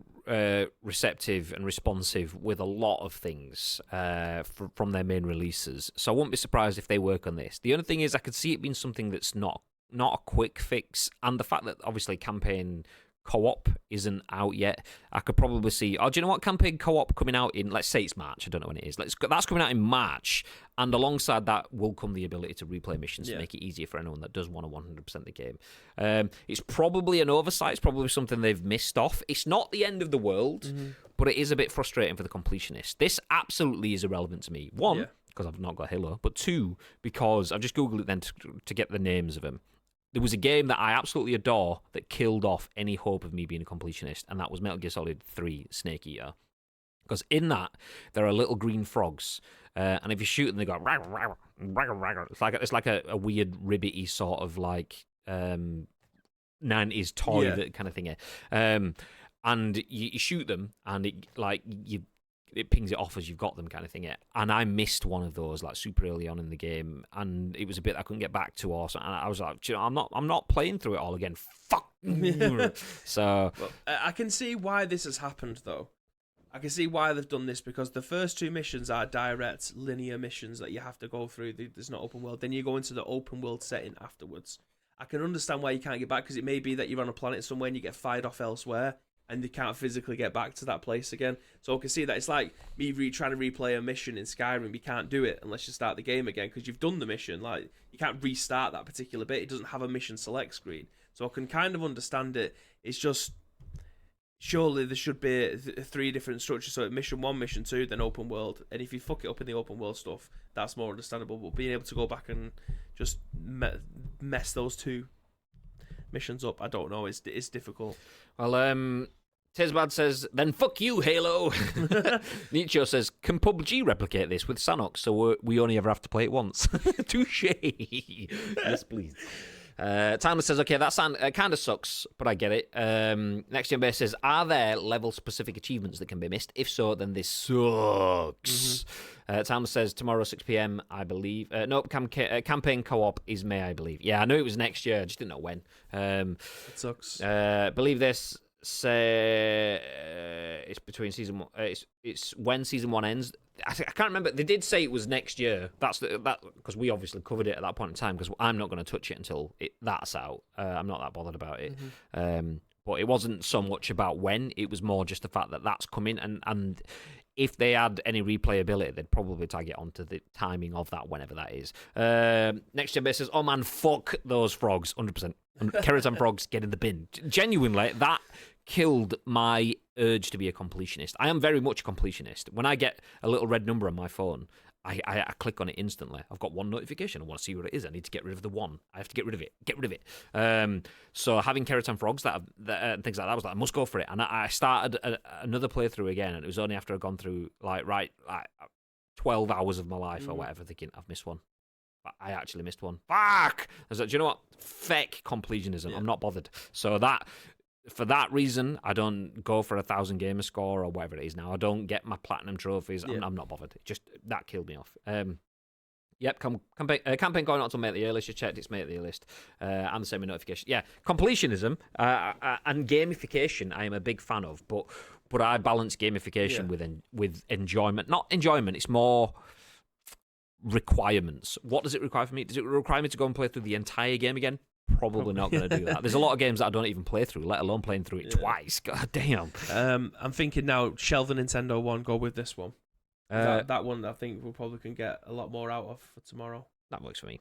receptive and responsive with a lot of things from their main releases. So I wouldn't be surprised if they work on this. The only thing is, I could see it being something that's not a quick fix, and the fact that obviously campaign co-op isn't out yet. I could probably see, do you know what, campaign co-op coming out in, let's say it's March, I don't know when it is, that's coming out in March, and alongside that will come the ability to replay missions to make it easier for anyone that does want to 100% the game. It's probably an oversight, it's probably something they've missed off. It's not the end of the world, but it is a bit frustrating for the completionist. This absolutely is irrelevant to me. One, because I've not got Halo, but 2, because I've just Googled it then to get the names of them. There was a game that I absolutely adore that killed off any hope of me being a completionist, and that was Metal Gear Solid 3 Snake Eater. Because in that, there are little green frogs, and if you shoot them, they go... It's like a weird ribbity sort of like 90s toy that kind of thing. And you shoot them, and it pings it off as you've got them kind of thing. And I missed one of those like super early on in the game, and it was a bit I couldn't get back to, or and I was like, I'm not playing through it all again. Fuck. So well, I can see why this has happened though. I can see why they've done this, because the first 2 missions are direct linear missions that you have to go through. There's not open world. Then you go into the open world setting afterwards. I can understand why you can't get back, because it may be that you're on a planet somewhere and you get fired off elsewhere, and you can't physically get back to that place again. So I can see that it's like me trying to replay a mission in Skyrim. You can't do it unless you start the game again, because you've done the mission. Like, you can't restart that particular bit. It doesn't have a mission select screen. So I can kind of understand it. It's just, surely there should be 3 different structures. So mission 1, mission 2, then open world. And if you fuck it up in the open world stuff, that's more understandable. But being able to go back and just mess those 2 missions up, I don't know, it's difficult. Well, Tizbad says, then fuck you, Halo. Nietzsche says, can PUBG replicate this with Sanox, so we only ever have to play it once? Touche. Yes, please. Timeless says, okay, that kind of sucks, but I get it. Next Gen Base says, are there level-specific achievements that can be missed? If so, then this sucks. Timeless says, tomorrow 6 p.m, I believe. Nope, campaign co-op is May, I believe. Yeah, I knew it was next year, I just didn't know when. It sucks. Believe this. Say it's between season 1. It's when season 1 ends. I can't remember. They did say it was next year. That's because we obviously covered it at that point in time. Because I'm not going to touch it until that's out. I'm not that bothered about it. But it wasn't so much about when. It was more just the fact that that's coming, and if they had any replayability, they'd probably tag it onto the timing of that, whenever that is. Next Gen Base says, oh man, fuck those frogs, 100%. Keratin frogs, get in the bin. Genuinely, that killed my urge to be a completionist. I am very much a completionist. When I get a little red number on my phone, I click on it instantly. I've got one notification. I want to see what it is. I need to get rid of the one. I have to get rid of it. Get rid of it. So having Keratin frogs that things like that, I was like, I must go for it. And I started another playthrough again, and it was only after I'd gone through like 12 hours of my life or whatever, thinking I've missed one. I actually missed one. Fuck! I was like, do you know what? Feck completionism. Yeah. I'm not bothered. So for that reason, I don't go for 1,000 gamer score or whatever it is now. I don't get my platinum trophies. Yeah. I'm not bothered. That killed me off. Yep, campaign going on to make the A list. You checked it's made the A list, and the same with notification. Yeah, completionism and gamification. I am a big fan of, but I balance gamification with enjoyment. Not enjoyment. It's more requirements. What does it require for me? Does it require me to go and play through the entire game again? Probably not going to do that. There's a lot of games that I don't even play through, let alone playing through it twice. God damn. I'm thinking now, shelve the Nintendo one, go with this one. That one I think we probably can get a lot more out of for tomorrow. That works for me.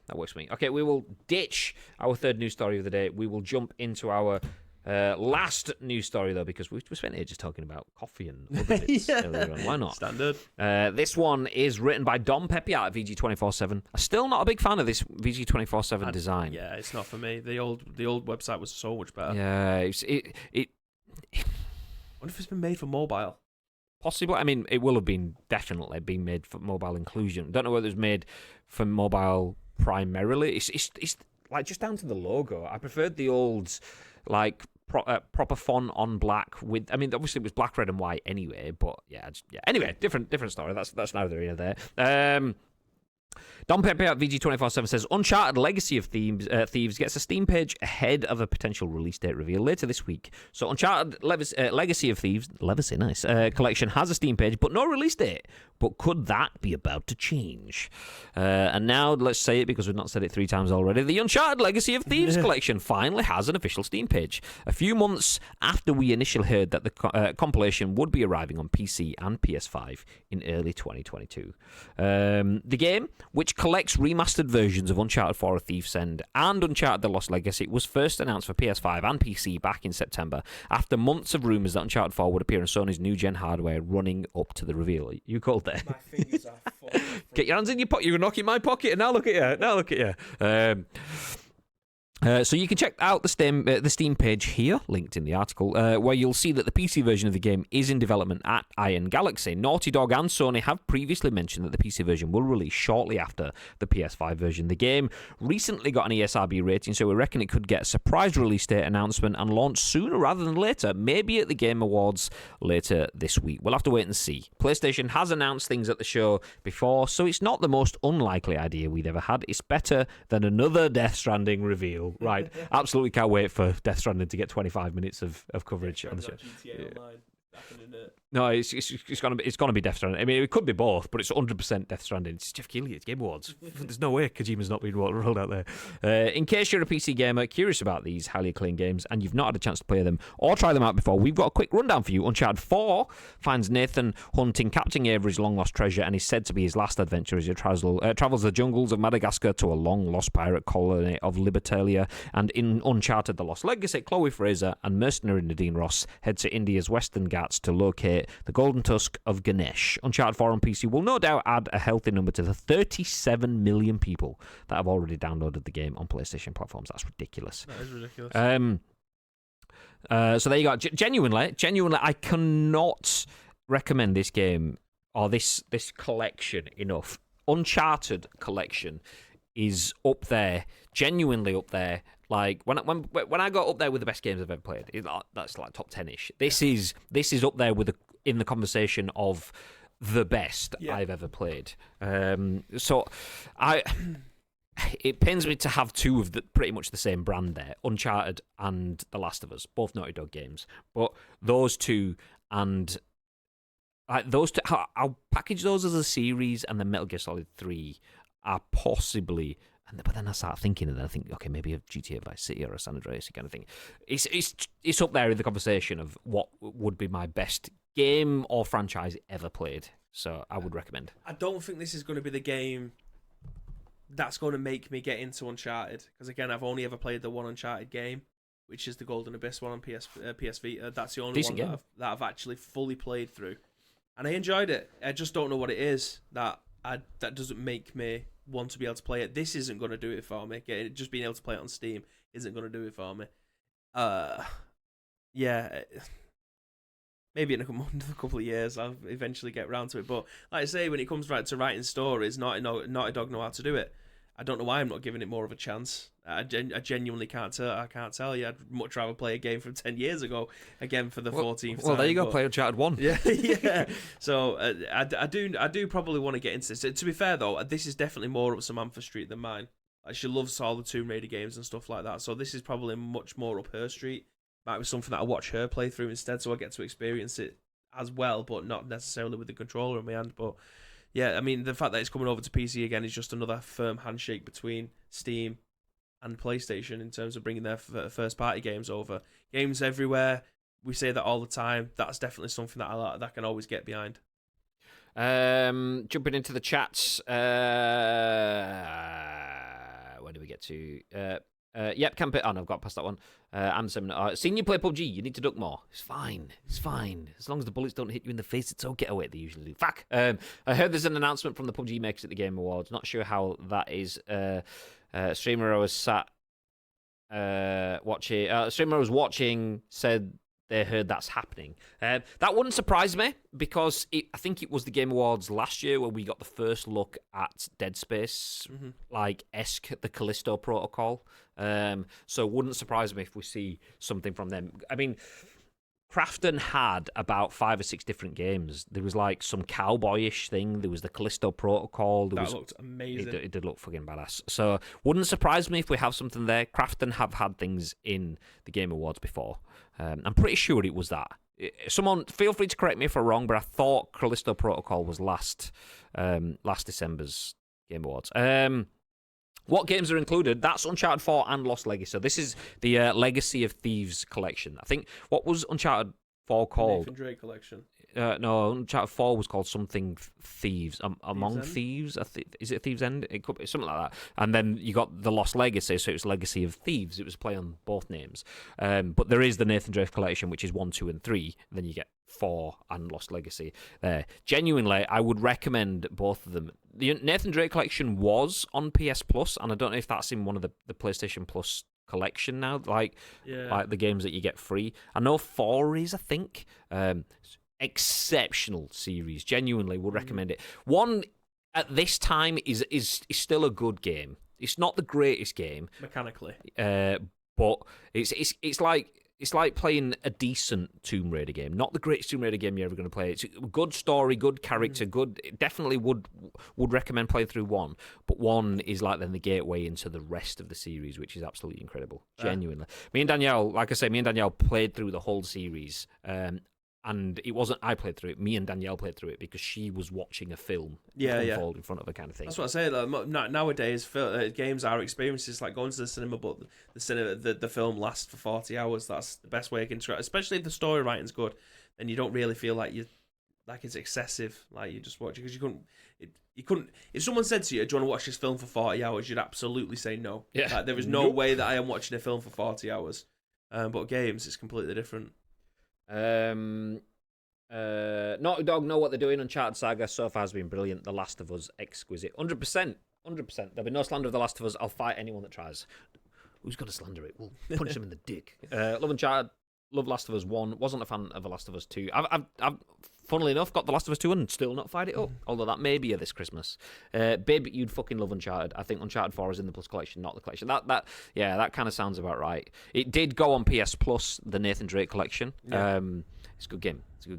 Okay, we will ditch our third news story of the day. We will jump into our last news story, though, because we spent ages talking about coffee and other bits earlier on. Why not? Standard. This one is written by Dom Peppiatt at VG247. I'm still not a big fan of this VG247 design. Yeah, it's not for me. The old website was so much better. Yeah, I wonder if it's been made for mobile. Possibly. I mean, it will have been definitely been made for mobile inclusion. Don't know whether it was made for mobile primarily. It's like just down to the logo. I preferred the old like proper font on black with. I mean, obviously it was black, red, and white anyway. But yeah. Anyway, different story. That's neither here nor there. Don Pepe at VG247 says Uncharted Legacy of Thieves gets a Steam page ahead of a potential release date reveal later this week. So Uncharted Legacy of Thieves, collection has a Steam page, but no release date. But could that be about to change? And now let's say it because we've not said it 3 times already. The Uncharted Legacy of Thieves collection finally has an official Steam page. A few months after we initially heard that the compilation would be arriving on PC and PS5 in early 2022. The game, which collects remastered versions of Uncharted 4: A Thief's End and Uncharted The Lost Legacy, was first announced for PS5 and PC back in September after months of rumours that Uncharted 4 would appear on Sony's new-gen hardware running up to the reveal. You called there. My fingers are full. Get your hands in your pocket. You were knocking my pocket, and now look at you. So you can check out the Steam page here, linked in the article, where you'll see that the PC version of the game is in development at Iron Galaxy. Naughty Dog and Sony have previously mentioned that the PC version will release shortly after the PS5 version. The game recently got an ESRB rating, so we reckon it could get a surprise release date announcement and launch sooner rather than later, maybe at the Game Awards later this week. We'll have to wait and see. PlayStation has announced things at the show before, so it's not the most unlikely idea we've ever had. It's better than another Death Stranding reveal. Right, absolutely can't wait for Death Stranding to get 25 minutes of coverage on the show. GTA Online. No, it's gonna be Death Stranding. I mean, it could be both, but it's 100% Death Stranding. It's Jeff Keighley. It's Game Awards. There's no way Kojima's not been rolled out there. In case you're a PC gamer curious about these highly acclaimed games and you've not had a chance to play them or try them out before, we've got a quick rundown for you. Uncharted 4 finds Nathan hunting Captain Avery's long-lost treasure and is said to be his last adventure as he travels the jungles of Madagascar to a long-lost pirate colony of Libertalia. And in Uncharted The Lost Legacy, Chloe Fraser and mercenary Nadine Ross head to India's Western Ghats to locate the Golden Tusk of Ganesh. Uncharted 4 on PC will no doubt add a healthy number to the 37 million people that have already downloaded the game on PlayStation platforms. That's ridiculous. That is ridiculous. So there you go. Genuinely, I cannot recommend this game or this collection enough. Uncharted collection is up there, genuinely up there. Like when I got up there with the best games I've ever played, that's like top 10ish. This is up there with in the conversation of the best I've ever played. So it pains me to have two of pretty much the same brand there, Uncharted and The Last of Us, both Naughty Dog games. But those two and I'll package those as a series, and then Metal Gear Solid 3 are possibly. But then I start thinking, and then I think, okay, maybe a GTA Vice City or a San Andreas kind of thing. It's up there in the conversation of what would be my best game or franchise ever played. So I would recommend. I don't think this is going to be the game that's going to make me get into Uncharted, because again, I've only ever played the one Uncharted game, which is the Golden Abyss one on PS Vita. That's the only Decent one game. that I've actually fully played through, and I enjoyed it. I just don't know what it is that doesn't make me want to be able to play it. This isn't going to do it for me. Just being able to play it on Steam isn't going to do it for me. Maybe in a couple of years I'll eventually get around to it. But like I say, when it comes to writing stories, Naughty Dog know how to do it. I don't know why I'm not giving it more of a chance. I genuinely can't tell. I can't tell you. I'd much rather play a game from 10 years ago again for the 14th time. Well, there you go. Play Uncharted 1. Yeah, yeah. So I do probably want to get into this. To be fair though, this is definitely more up Samantha's street than mine. Like, she loves all the Tomb Raider games and stuff like that. So this is probably much more up her street. Might be something that I watch her play through instead, so I get to experience it as well, but not necessarily with the controller in my hand. But yeah, I mean, the fact that it's coming over to PC again is just another firm handshake between Steam and PlayStation in terms of bringing their first-party games over. Games everywhere. We say that all the time. That's definitely something that I can always get behind. Jumping into the chats. Where do we get to? Yep, camp it. Oh, no, I've got past that one. I'm seen you play PUBG. You need to duck more. It's fine. It's fine. As long as the bullets don't hit you in the face, it's okay. Oh, wait, they usually do. Fuck. I heard there's an announcement from the PUBG makers at the Game Awards. Not sure how that is. Streamer I was sat watching. Streamer I was watching said they heard that's happening. That wouldn't surprise me because I think it was the Game Awards last year where we got the first look at Dead Space, esque the Callisto Protocol. So it wouldn't surprise me if we see something from them. I mean, Crafton had about 5 or 6 different games. There was like some cowboyish thing. There was the Callisto Protocol. That looked amazing. It did look fucking badass. So wouldn't surprise me if we have something there. Crafton have had things in the Game Awards before. I'm pretty sure it was that. Someone, feel free to correct me if I'm wrong, but I thought Callisto Protocol was last December's Game Awards. What games are included? That's Uncharted 4 and Lost Legacy. So this is the Legacy of Thieves collection. I think, what was Uncharted 4 called? Nathan Drake collection. No, Uncharted 4 was called something Thieves. Among Thieves? Is it Thieves End? It could be something like that. And then you got the Lost Legacy, so it was Legacy of Thieves. It was play on both names. But there is the Nathan Drake collection, which is 1, 2, and 3. And then you get 4 and Lost Legacy there. Genuinely, I would recommend both of them. The Nathan Drake collection was on PS Plus, and I don't know if that's in one of the PlayStation Plus collection now, like the games that you get free. I know 4 is, I think. Exceptional series. Genuinely would recommend it. 1 at this time is still a good game. It's not the greatest game mechanically, but it's like playing a decent Tomb Raider game. Not the greatest Tomb Raider game you're ever going to play. It's a good story, good character, good. Definitely would recommend playing through 1. But 1 is like then the gateway into the rest of the series, which is absolutely incredible. Genuinely. Me and Danielle, like I say, played through the whole series. And it wasn't I played through it. Me and Danielle played through it because she was watching a film unfold in front of her, kind of thing. That's what I say. Like, nowadays, games are experiences like going to the cinema, but the film lasts for 40 hours. That's the best way you can try. Especially if the story writing's good, then you don't really feel like it's excessive. Like you just watch it because you couldn't. If someone said to you, "Do you want to watch this film for 40 hours?" You'd absolutely say no. Yeah. Like, there is no way that I am watching a film for 40 hours. But games, it's completely different. Naughty Dog know what they're doing. Uncharted Saga so far has been brilliant. The Last of Us, exquisite. 100%. There'll be no slander of The Last of Us. I'll fight anyone that tries. Who's going to slander it? We'll punch them in the dick. Love Uncharted. Love Last of Us 1. Wasn't a fan of The Last of Us 2. I've funnily enough, got The Last of Us 2 and still not fired it up. Although that may be this Christmas. Babe, you'd fucking love Uncharted. I think Uncharted 4 is in the Plus collection, not the collection. That kind of sounds about right. It did go on PS Plus, the Nathan Drake collection. Yeah. It's a good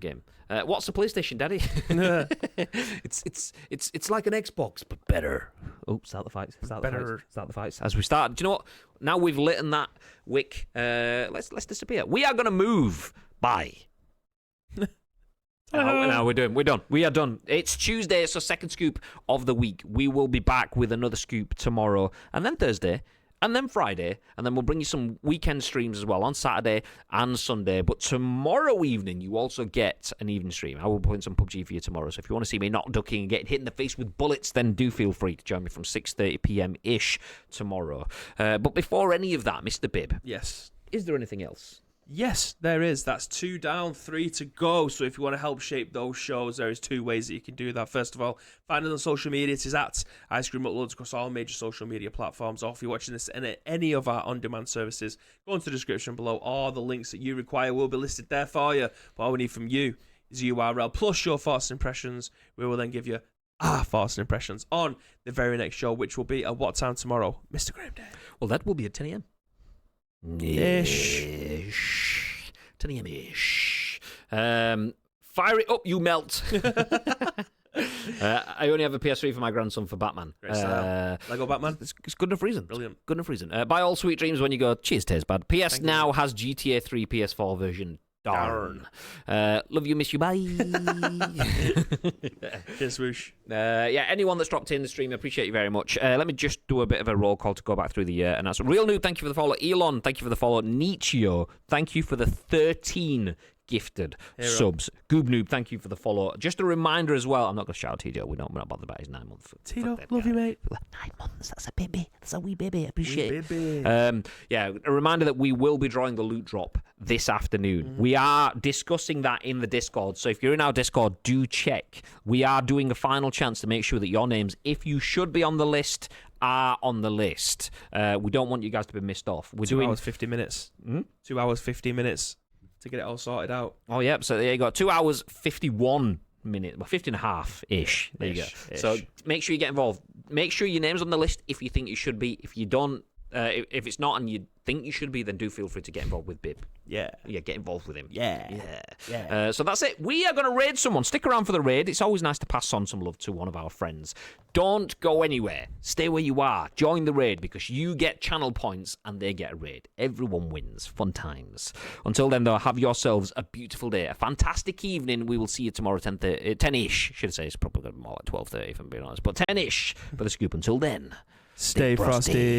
game. What's a PlayStation, Daddy? It's like an Xbox, but better. Oh, start the fights. Start the fights. As we start. Do you know what? Now we've lit on that wick. Let's disappear. We are going to move. Bye. No, we're done. We are done. It's Tuesday, so second scoop of the week. We will be back with another scoop tomorrow, and then Thursday, and then Friday, and then we'll bring you some weekend streams as well on Saturday and Sunday. But tomorrow evening, you also get an evening stream. I will put in some PUBG for you tomorrow. So if you want to see me not ducking and getting hit in the face with bullets, then do feel free to join me from 6:30 p.m.-ish tomorrow. But before any of that, Mr. Bibb. Yes. Is there anything else? Yes, there is. That's 2 down, 3 to go. So if you want to help shape those shows, there is 2 ways that you can do that. First of all, find us on social media. It is at Ice Cream Uploads across all major social media platforms. Or if you're watching this in any of our on-demand services, go into the description below. All the links that you require will be listed there for you. But all we need from you is a URL plus your thoughts and impressions. We will then give you thoughts and impressions on the very next show, which will be at what time tomorrow, Mr. Graham Day? Well, that will be at 10 a.m. Ish. 10 a.m. ish. Fire it up, you melt. I only have a PS3 for my grandson for Batman. Lego Batman? It's good enough reason. Brilliant. Good enough reason. Buy all sweet dreams when you go, cheers, taste bad. PS Now has GTA 3 PS4 version. Darn. Love you, miss you, bye. Cheers, swoosh. Anyone that's dropped in the stream, I appreciate you very much. Let me just do a bit of a roll call to go back through the announcement. Real Noob, thank you for the follow. Elon, thank you for the follow. Nietzscheo, thank you for the 13 gifted subs. Goob Noob, thank you for the follow. Just a reminder as well, I'm not going to shout out Tito, we're not bothered about his 9 months. Tito, love you, mate. 9 months, that's a baby. That's a wee baby, I appreciate it. Baby. A reminder that we will be drawing the loot drop this afternoon. We are discussing that in the Discord, so if you're in our Discord, do check. We are doing a final chance to make sure that your names, if you should be on the list, are on the list. We don't want you guys to be missed off. We're 2 hours, 50 minutes. 2 hours, 50 minutes to get it all sorted out. Oh, yeah. So there you go. 2 hours, 51 minutes. Well, 50 and a half-ish. There you go. So make sure you get involved. Make sure your name's on the list if you think you should be. If you don't, if it's not and you think you should be, then do feel free to get involved with Bib. Yeah, get involved with him. Yeah. So that's it. We are going to raid someone. Stick around for the raid. It's always nice to pass on some love to one of our friends. Don't go anywhere. Stay where you are. Join the raid because you get channel points and they get a raid. Everyone wins. Fun times. Until then, though, have yourselves a beautiful day, a fantastic evening. We will see you tomorrow 10-ish. Should I say it's probably going to be more like 12:30 if I'm being honest, but 10-ish for the scoop. Until then, stay frosty.